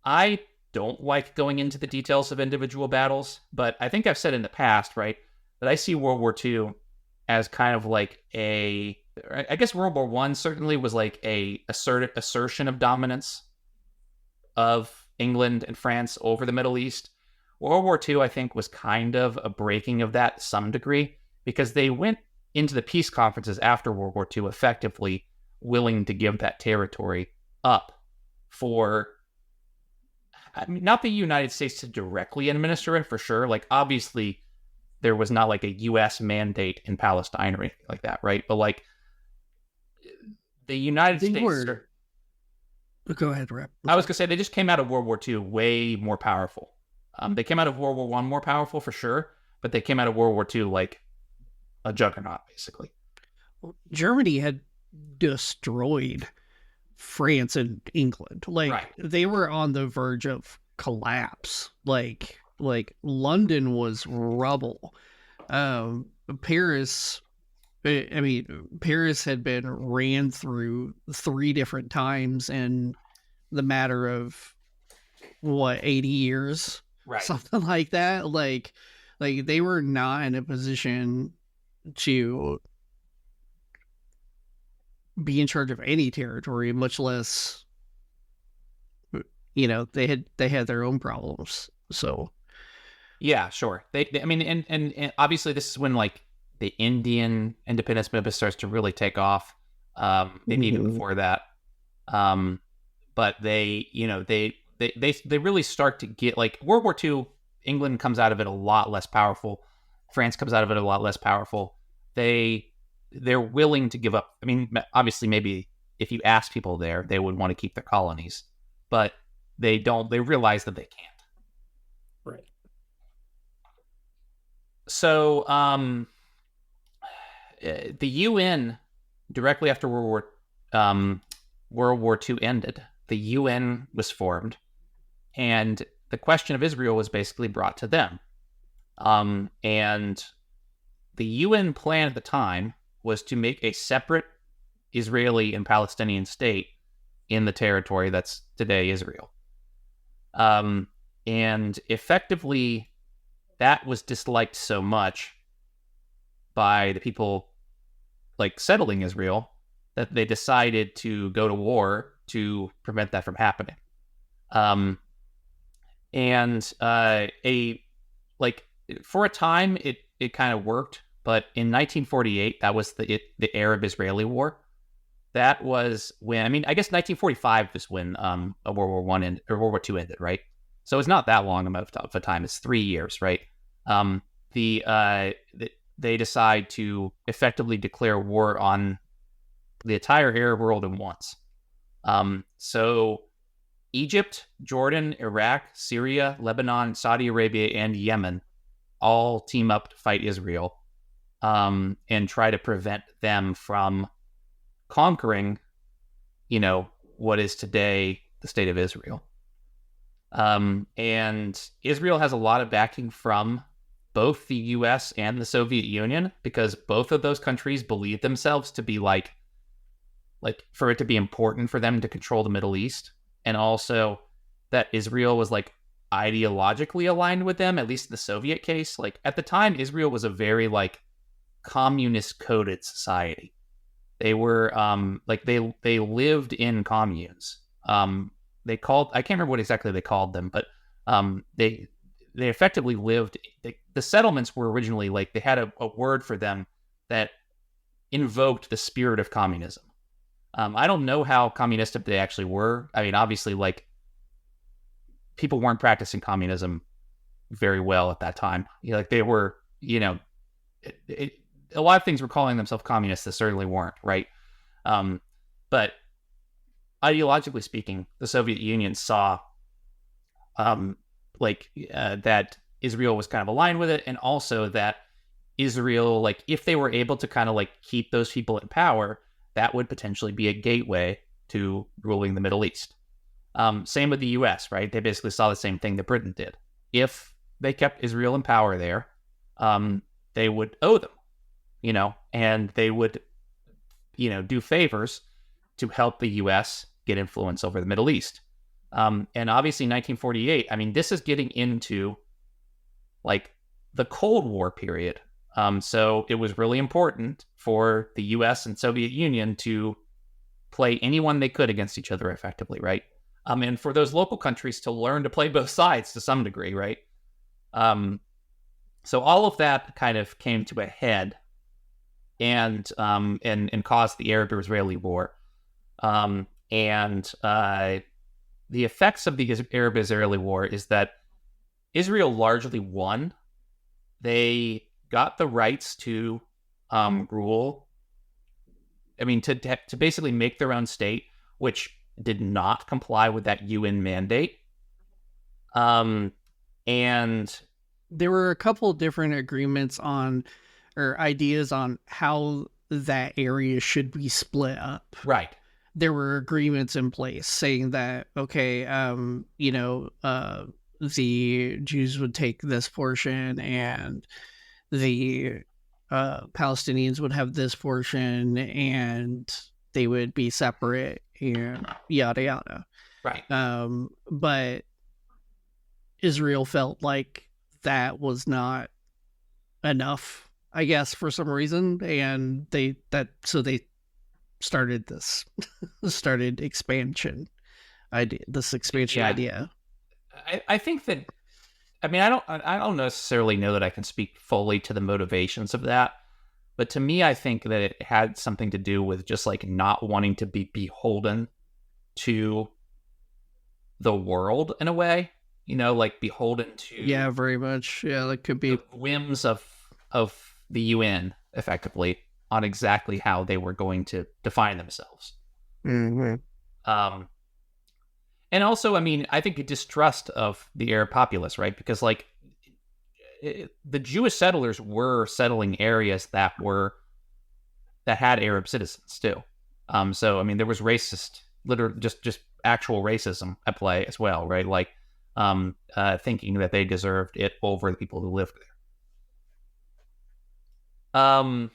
I don't like going into the details of individual battles, but I think I've said in the past, right, that I see World War II as kind of like I guess World War I certainly was like a assertion of dominance of England and France over the Middle East. World War II, I think, was kind of a breaking of that to some degree, because they went into the peace conferences after World War II effectively willing to give that territory up for, not the United States to directly administer it for sure. Obviously, there was not like a U.S. mandate in Palestine or anything like that, right? But the United States. Go ahead, Rep. I was gonna say they just came out of World War II way more powerful. They came out of World War I more powerful for sure, but they came out of World War II like a juggernaut, basically. Germany had destroyed France and England. Right. They were on the verge of collapse. London was rubble. Paris had been ran through 3 different times in the matter of 80 years, right? Something like that. Like, they were not in a position to be in charge of any territory, much less, they had their own problems. So Yeah, sure. I mean, and obviously this is when like the Indian independence movement starts to really take off. Maybe even before that. But they really start to get like World War II. England comes out of it a lot less powerful. France comes out of it a lot less powerful. They're willing to give up. I mean, obviously, maybe if you ask people there, they would want to keep their colonies, but they don't. They realize that they can't. Right. So, the UN directly after World War II ended, the UN was formed, and the question of Israel was basically brought to them. And the UN plan at the time was to make a separate Israeli and Palestinian state in the territory that's today Israel. And effectively, that was disliked so much by the people like settling Israel that they decided to go to war to prevent that from happening. For a time it kind of worked, but in 1948 that was the Arab-Israeli War. That was when, I mean, I guess 1945 is when World War II ended, right? So it's not that long of a time. It's 3 years, right? They decide to effectively declare war on the entire Arab world at once. So Egypt, Jordan, Iraq, Syria, Lebanon, Saudi Arabia, and Yemen all team up to fight Israel and try to prevent them from conquering, what is today the state of Israel. And Israel has a lot of backing from both the US and the Soviet Union, because both of those countries believe themselves to be like for it to be important for them to control the Middle East. And also that Israel was like ideologically aligned with them, at least in the Soviet case. Like at the time, Israel was a very like communist coded society. They were they lived in communes. I can't remember what exactly they called them, but they effectively lived. The settlements were originally like they had a word for them that invoked the spirit of communism. I don't know how communistic they actually were. I mean, obviously, like people weren't practicing communism very well at that time. They were, a lot of things were calling themselves communists that certainly weren't, right? But ideologically speaking, the Soviet Union saw that Israel was kind of aligned with it, and also that Israel, like if they were able to kind of like keep those people in power, that would potentially be a gateway to ruling the Middle East. Same with the US, right? They basically saw the same thing that Britain did. If they kept Israel in power there, they would owe them, and they would, do favors to help the US get influence over the Middle East. And obviously 1948, I mean, this is getting into like the Cold War period. So it was really important for the US and Soviet Union to play anyone they could against each other effectively, right? And for those local countries to learn to play both sides to some degree, right? So all of that kind of came to a head and caused the Arab-Israeli War. The effects of the Arab-Israeli War is that Israel largely won. They got the rights to rule. I mean, to basically make their own state, which did not comply with that UN mandate. And there were a couple different agreements or ideas on how that area should be split up. Right. There were agreements in place saying that, okay, the Jews would take this portion and the Palestinians would have this portion and they would be separate and yada yada. Right. But Israel felt like that was not enough, I guess, for some reason, and they started this started expansion idea. This expansion idea. I think that, I mean, I don't necessarily know that I can speak fully to the motivations of that, but to me, I think that it had something to do with just like not wanting to be beholden to the world in a way, like beholden to Very much. Yeah, that could be the whims of the UN effectively on exactly how they were going to define themselves. Mm-hmm. And also, I mean, I think a distrust of the Arab populace, right? Because like the Jewish settlers were settling areas that had Arab citizens too. So I mean, there was literally just actual racism at play as well, right? Like thinking that they deserved it over the people who lived there.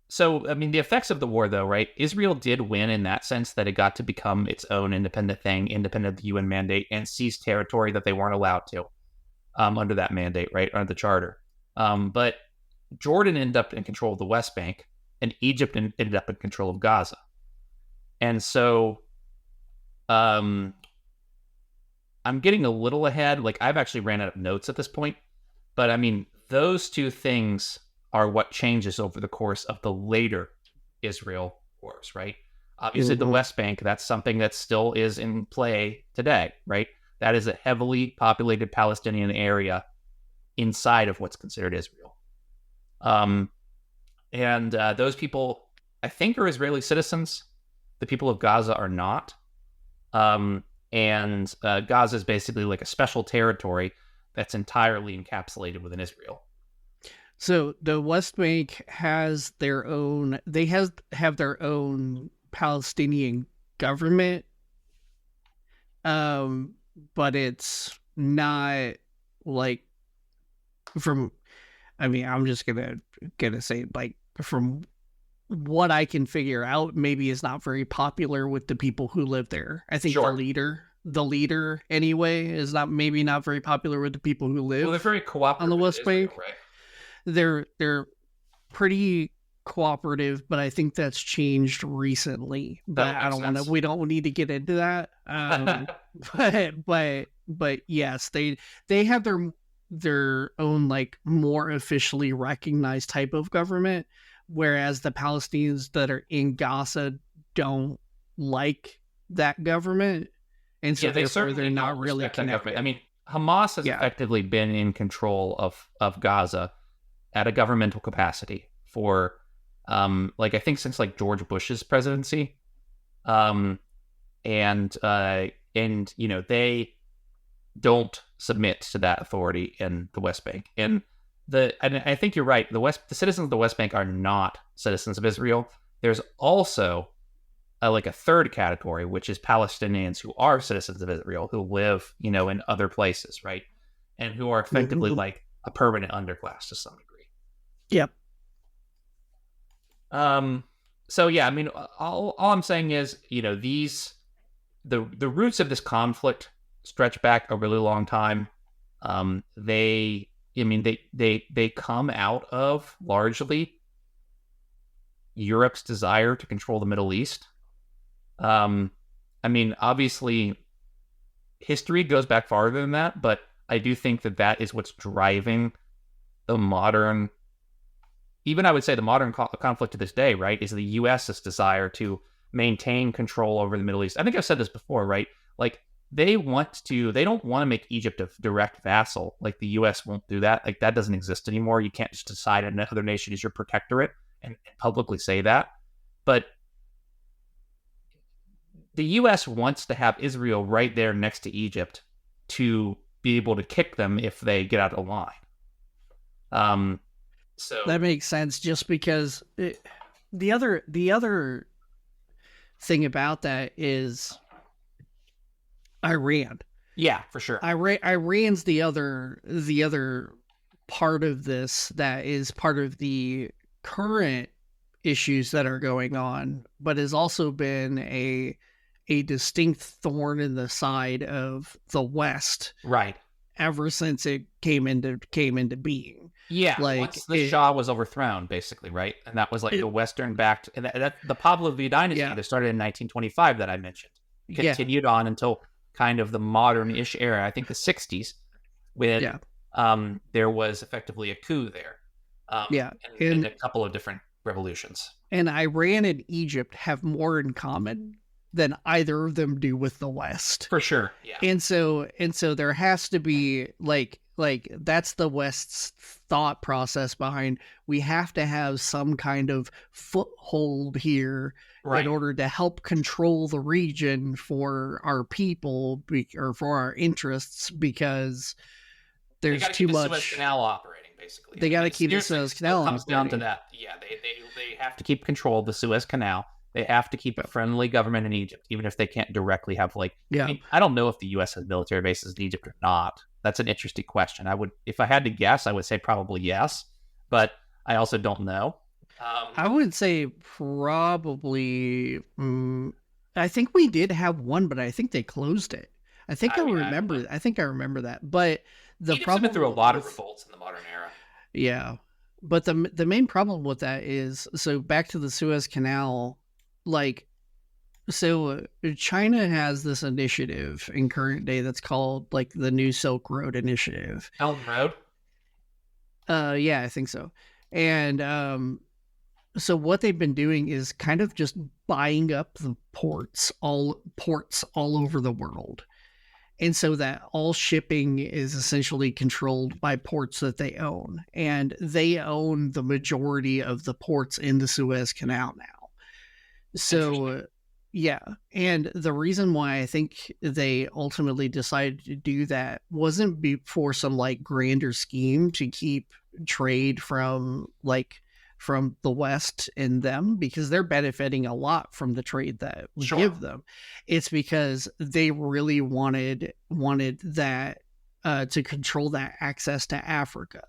So, I mean, the effects of the war, though, right? Israel did win in that sense that it got to become its own independent thing, independent of the UN mandate, and seize territory that they weren't allowed to under that mandate, right? Under the charter. But Jordan ended up in control of the West Bank, and Egypt ended up in control of Gaza. And so I'm getting a little ahead. Like, I've actually ran out of notes at this point. But, I mean, those two things are what changes over the course of the later Israel wars, right? Obviously, the West Bank, that's something that still is in play today, right? That is a heavily populated Palestinian area inside of what's considered Israel. And those people, I think, are Israeli citizens. The people of Gaza are not. And Gaza is basically like a special territory that's entirely encapsulated within Israel. So the West Bank has their own. They have their own Palestinian government, but it's not like from. I mean, I'm just gonna say, like, from what I can figure out, maybe it's not very popular with the people who live there. I think the leader anyway, is not very popular with the people who live. Well, they're very cooperative on the West Bank, right? They're pretty cooperative, but I think that's changed recently. But I don't want to. We don't need to get into that. But yes, they have their own, like, more officially recognized type of government, whereas the Palestinians that are in Gaza don't like that government, and so therefore they're not really connected. I mean, Hamas has effectively been in control of Gaza at a governmental capacity for I think since like George Bush's presidency. And they don't submit to that authority in the West Bank. And I think you're right. The citizens of the West Bank are not citizens of Israel. There's also a third category, which is Palestinians who are citizens of Israel, who live, in other places, right? And who are effectively like a permanent underclass to some degree. Yep. So yeah, I mean, all I'm saying is, the roots of this conflict stretch back a really long time. They come out of largely Europe's desire to control the Middle East. I mean, obviously, history goes back farther than that, but I do think that is what's driving the modern. Even I would say the modern conflict to this day, right, is the U.S.'s desire to maintain control over the Middle East. I think I've said this before, right? Like, they don't want to make Egypt a direct vassal. Like, the U.S. won't do that. Like, that doesn't exist anymore. You can't just decide another nation is your protectorate and publicly say that. But the U.S. wants to have Israel right there next to Egypt to be able to kick them if they get out of line. So that makes sense, just because the other thing about that is Iran. Yeah, for sure. Iran's the other part of this that is part of the current issues that are going on, but has also been a distinct thorn in the side of the West, right, ever since it came into being. Yeah, Like, once the Shah was overthrown, basically, right? And that was like the Western-backed, and the Pahlavi dynasty that started in 1925 that I mentioned continued on until kind of the modern-ish era, I think the 60s, when there was effectively a coup there. And a couple of different revolutions. And Iran and Egypt have more in common than either of them do with the West. For sure, yeah. And so there has to be like that's the West's thought process behind, we have to have some kind of foothold here in order to help control the region for our people or for our interests, because there's too much. The Suez Canal operating, basically. They got to keep the Suez Canal operating. It comes down to that. Yeah, they have to keep control of the Suez Canal. They have to keep a friendly government in Egypt, even if they can't directly have I mean, I don't know if the U.S. has military bases in Egypt or not. That's an interesting question. If I had to guess, I would say probably yes, but I also don't know. I would say probably. I think we did have one, but I think they closed it. I think I remember that. But the problem, been through a lot of revolts in the modern era. Yeah, but the main problem with that is, so back to the Suez Canal, so China has this initiative in current day that's called the New Silk Road Initiative. Elm Road? Yeah, I think so. And so what they've been doing is kind of just buying up the ports all over the world. And so that all shipping is essentially controlled by ports that they own. And they own the majority of the ports in the Suez Canal now. So, yeah. And the reason why I think they ultimately decided to do that wasn't for some grander scheme to keep trade from the West and them, because they're benefiting a lot from the trade that we give them. It's because they really wanted that to control that access to Africa,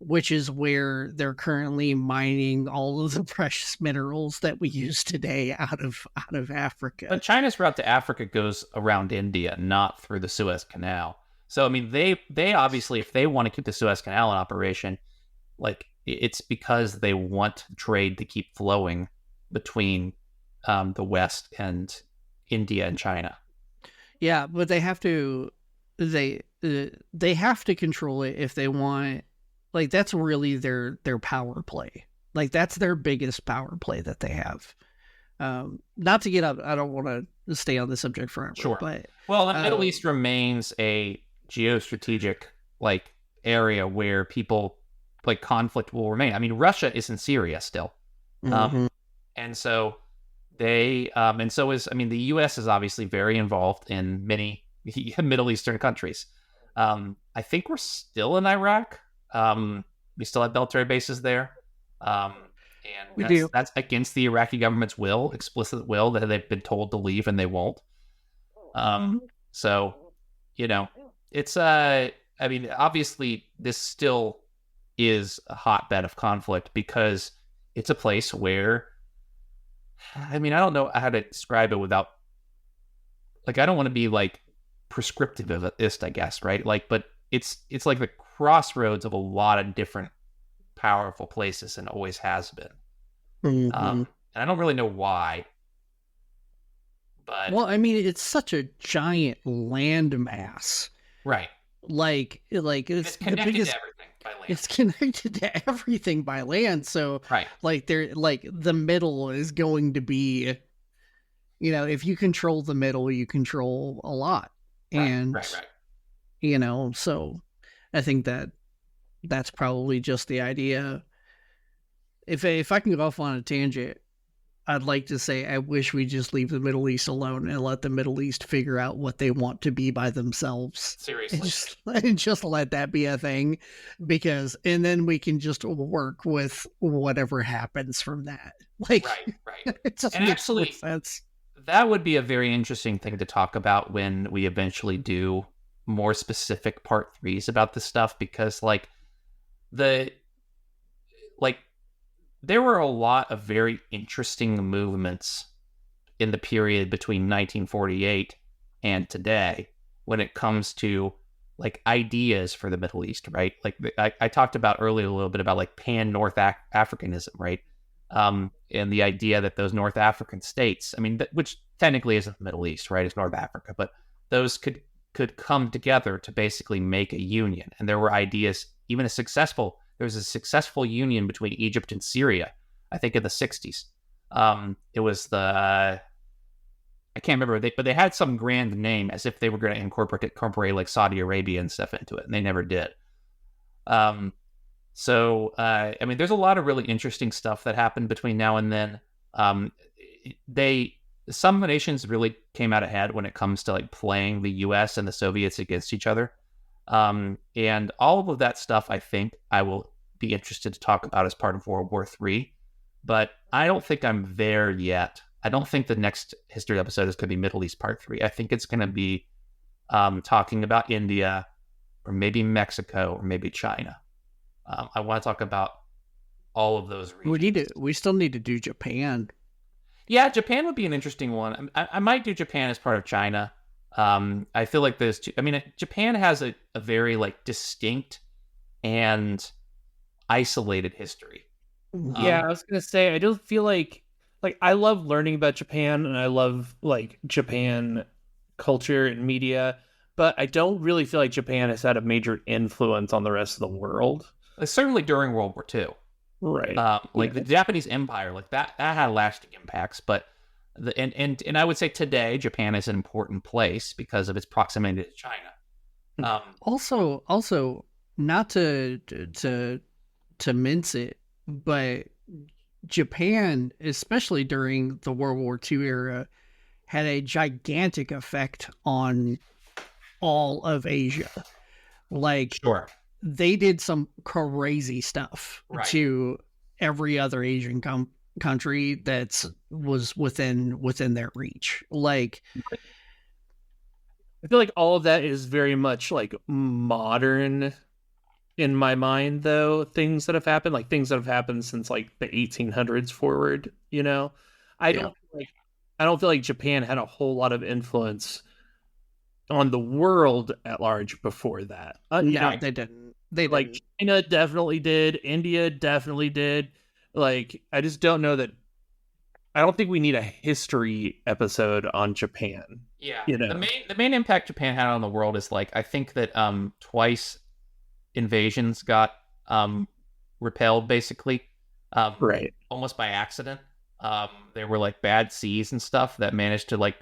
which is where they're currently mining all of the precious minerals that we use today out of Africa. But China's route to Africa goes around India, not through the Suez Canal. So I mean, they obviously, if they want to keep the Suez Canal in operation, it's because they want trade to keep flowing between the West and India and China. Yeah, but they have to control it if they want. That's really their power play. That's their biggest power play that they have. Not to get up, I don't want to stay on the subject forever. Sure. But the Middle East remains a geostrategic area where people conflict will remain. I mean, Russia is in Syria still. And so the U.S. is obviously very involved in many Middle Eastern countries. I think we're still in Iraq. We still have military bases there. And that's against the Iraqi government's explicit will, that they've been told to leave and they won't. So, it's, obviously this still is a hotbed of conflict because it's a place where, I don't know how to describe it without, I don't want to be prescriptive of this, I guess, right? But it's like the crossroads of a lot of different powerful places and always has been. And I don't really know why. But it's such a giant landmass. Right. It's connected to everything by land. It's connected to everything by land. So right. The middle is going to be, if you control the middle, you control a lot. Right, and right. So I think that's probably just the idea. If I can go off on a tangent, I'd like to say I wish we just leave the Middle East alone and let the Middle East figure out what they want to be by themselves. Seriously. And just let that be a thing, and then we can just work with whatever happens from that. Right. It just makes more sense. That would be a very interesting thing to talk about when we eventually do more specific part 3s about this stuff, because there were a lot of very interesting movements in the period between 1948 and today when it comes to like ideas for the Middle East, right? Like I talked about earlier a little bit about like pan-North Africanism, right? And the idea that those North African states, I mean, which technically isn't the Middle East, right? It's North Africa, but those could come together to basically make a union. And there were ideas, there was a successful union between Egypt and Syria, I think in the 60s. It was I can't remember, but they had some grand name as if they were going to incorporate like Saudi Arabia and stuff into it, and they never did. So I mean, there's a lot of really interesting stuff that happened between now and then. Some nations really came out ahead when it comes to like playing the U.S. and the Soviets against each other. And all of that stuff, I think I will be interested to talk about as part of World War III. But I don't think I'm there yet. I don't think the next history episode is going to be Middle East Part 3. I think it's going to be talking about India, or maybe Mexico, or maybe China. I want to talk about all of those regions. We still need to do Japan. Yeah, Japan would be an interesting one. I might do Japan as part of China. I feel like there's two. I mean, Japan has a very like distinct and isolated history. Yeah, I was gonna say I don't feel like I love learning about Japan and I love like Japan culture and media, but I don't really feel like Japan has had a major influence on the rest of the world. Certainly during World War II. Right. The Japanese Empire, like that had lasting impacts, but and I would say today Japan is an important place because of its proximity to China. Also, not to mince it, but Japan, especially during the World War II era, had a gigantic effect on all of Asia. Like, sure, they did some crazy stuff to every other Asian country that was within their reach. Like, I feel like all of that is very much like modern in my mind, though. Things that have happened since like the 1800s forward, you know. I don't feel like Japan had a whole lot of influence on the world at large before that. No, they didn't. China definitely did. India definitely did. Like, I just don't know that. I don't think we need a history episode on Japan. Yeah, you know, the main impact Japan had on the world is like, I think that twice invasions got repelled, basically, right, almost by accident. There were like bad seas and stuff that managed to like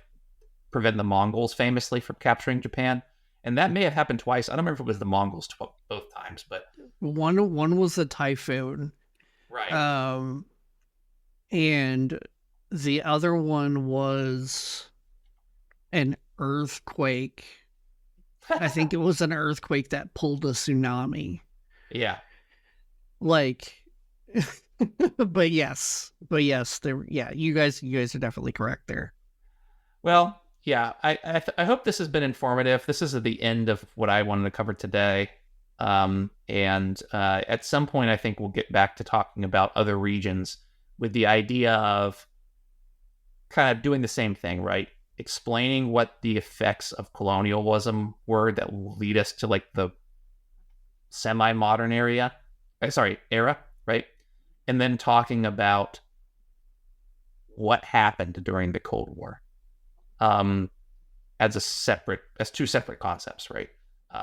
prevent the Mongols famously from capturing Japan, and that may have happened twice. I don't remember if it was the Mongols both times, but one was a typhoon, right? And the other one was an earthquake. I think it was an earthquake that pulled a tsunami. Yeah. Like, but yes, there. Yeah, you guys are definitely correct there. Well, yeah, I hope this has been informative. This is the end of what I wanted to cover today. And at some point, I think we'll get back to talking about other regions with the idea of kind of doing the same thing, right? Explaining what the effects of colonialism were that will lead us to like the semi-modern era, right? And then talking about what happened during the Cold War, as two separate concepts, right?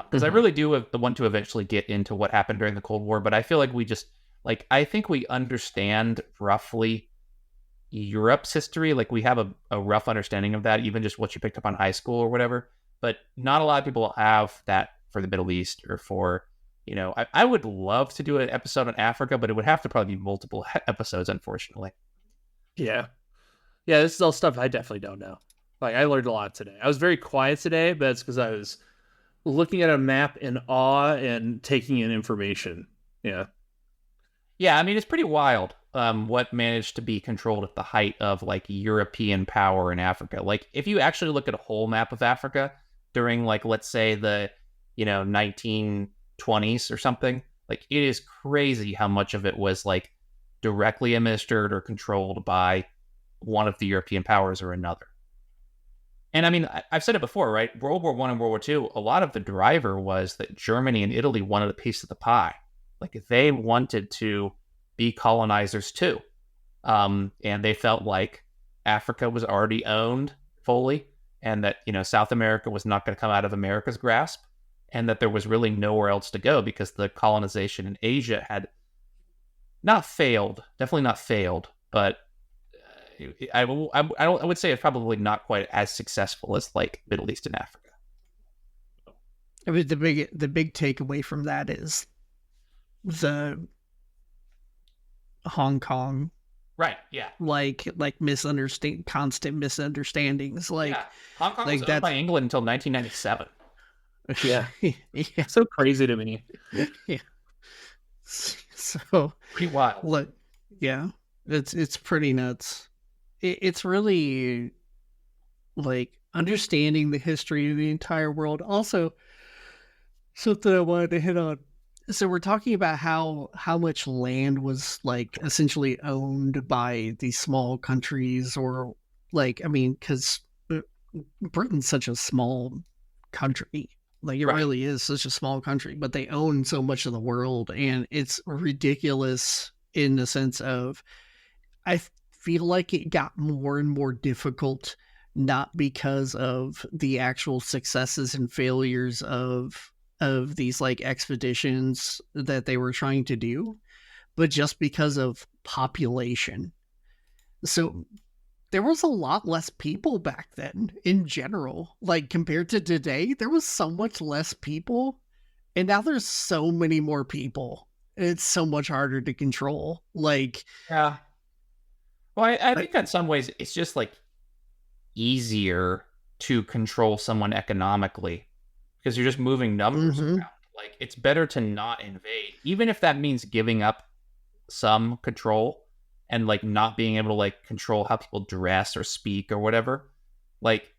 Because I really do want to eventually get into what happened during the Cold War, but I feel like I think we understand roughly Europe's history. Like, we have a rough understanding of that, even just what you picked up on high school or whatever, but not a lot of people have that for the Middle East or for, I would love to do an episode on Africa, but it would have to probably be multiple episodes, unfortunately. Yeah, this is all stuff I definitely don't know. Like, I learned a lot today. I was very quiet today, but it's because I was looking at a map in awe and taking in information. Yeah, I mean, it's pretty wild what managed to be controlled at the height of like European power in Africa. Like, if you actually look at a whole map of Africa during, like, let's say the 1920s or something, like, it is crazy how much of it was like directly administered or controlled by one of the European powers or another. And I mean, I've said it before, right? World War I and World War II, a lot of the driver was that Germany and Italy wanted a piece of the pie. Like they wanted to be colonizers too. And they felt like Africa was already owned fully, and that, South America was not going to come out of America's grasp, and that there was really nowhere else to go because the colonization in Asia had definitely not failed, but I would say it's probably not quite as successful as like Middle East and Africa. I mean, the big takeaway from that is the Hong Kong, right? Yeah, like constant misunderstandings. Like, yeah. Hong Kong was owned by England until 1997. Yeah, yeah, so crazy to me. Yeah, so pretty wild. Look, yeah, it's pretty nuts. It's really like understanding the history of the entire world. Also, something I wanted to hit on. So we're talking about how much land was like essentially owned by these small countries, or like, I mean, because Britain's such a small country. Like, it really is such a small country, but they own so much of the world, and it's ridiculous in the sense of, I feel like it got more and more difficult, not because of the actual successes and failures of these like expeditions that they were trying to do, but just because of population. So there was a lot less people back then in general. Like, compared to today, there was so much less people, and now there's so many more people. It's so much harder to control. Like, yeah. Well, I think in some ways it's just like easier to control someone economically because you're just moving numbers around. Like, it's better to not invade, even if that means giving up some control and like not being able to like control how people dress or speak or whatever. Like,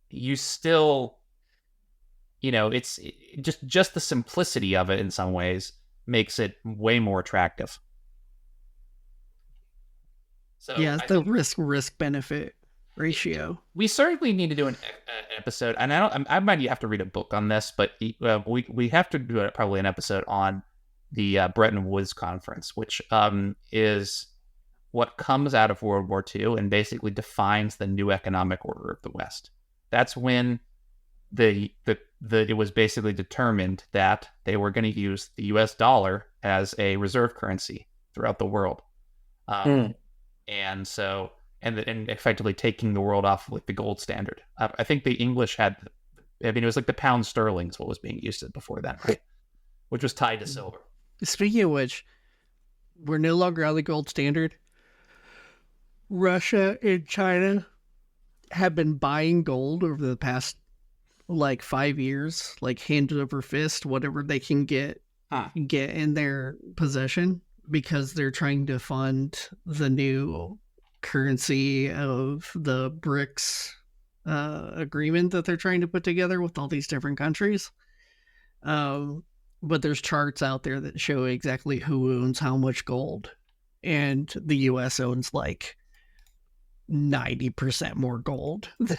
you still, it's just the simplicity of it in some ways makes it way more attractive. So yeah, the risk benefit ratio. We certainly need to do an episode, and I might have to read a book on this, but we have to do probably an episode on the Bretton Woods Conference, which is what comes out of World War II and basically defines the new economic order of the West. That's when it was basically determined that they were going to use the U.S. dollar as a reserve currency throughout the world. And so, and effectively taking the world off like the gold standard. I think the English had, it was like the pound sterling is what was being used before then, right? Which was tied to silver. Speaking of which, we're no longer on the gold standard. Russia and China have been buying gold over the past like 5 years, like hand over fist, whatever they can get in their possession, because they're trying to fund the new currency of the BRICS agreement that they're trying to put together with all these different countries. But there's charts out there that show exactly who owns how much gold. And the US owns like 90% more gold than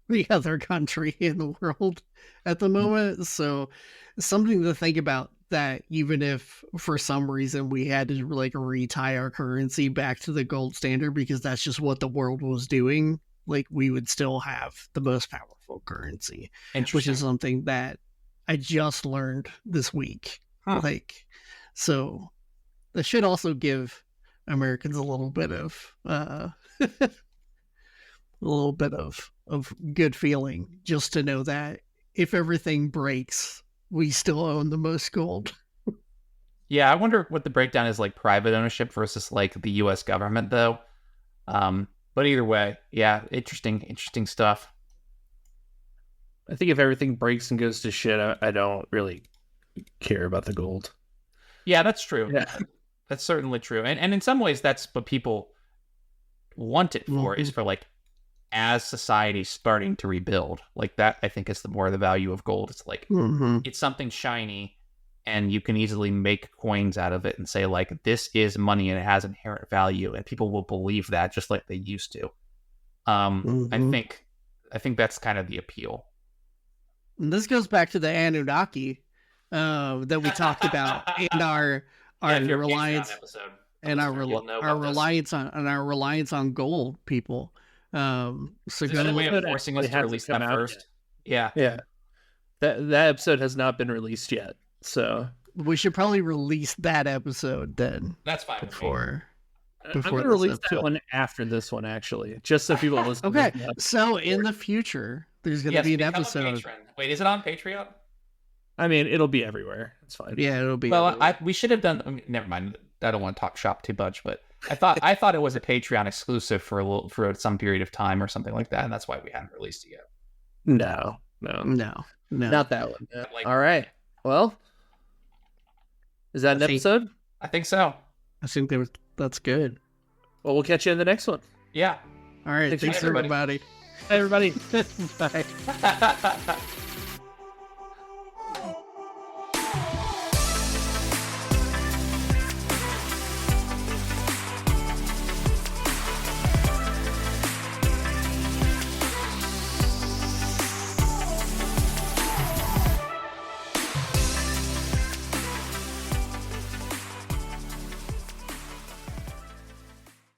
the other country in the world at the moment. So something to think about, that even if for some reason we had to like retie our currency back to the gold standard because that's just what the world was doing, like, we would still have the most powerful currency, which is something that I just learned this week. Like, so that should also give Americans a little bit of good feeling, just to know that if everything breaks, we still own the most gold. Yeah, I wonder what the breakdown is like private ownership versus like the U.S. government, though. But either way, yeah, interesting stuff. I think if everything breaks and goes to shit, I don't really care about the gold. Yeah, that's true. Yeah. That's certainly true. And in some ways, that's what people want it for, is for like, as society's starting to rebuild. Like, that, I think, is the more the value of gold. It's like, it's something shiny, and you can easily make coins out of it and say, like, this is money and it has inherent value, and people will believe that just like they used to. I I think that's kind of the appeal. And this goes back to the Anunnaki that we talked about and our reliance episode, and our reliance on gold people. So is that a way of forcing us to release that first? Yeah. That episode has not been released yet, so we should probably release that episode then. That's fine. Before I'm going to release that one after this one, actually, just so people listen. Okay, so in the future, there's going to be an episode. Wait, is it on Patreon? I mean, it'll be everywhere. It's fine. Yeah, it'll be. Well, we should have done. I mean, never mind. I don't want to talk shop too much, but I thought it was a Patreon exclusive for some period of time or something like that, and that's why we hadn't released it yet. No, not that one. No. All right. Well, is that an episode? I think so. I think that's good. Well, we'll catch you in the next one. Yeah. All right. Thanks everybody. Hey, everybody. Bye.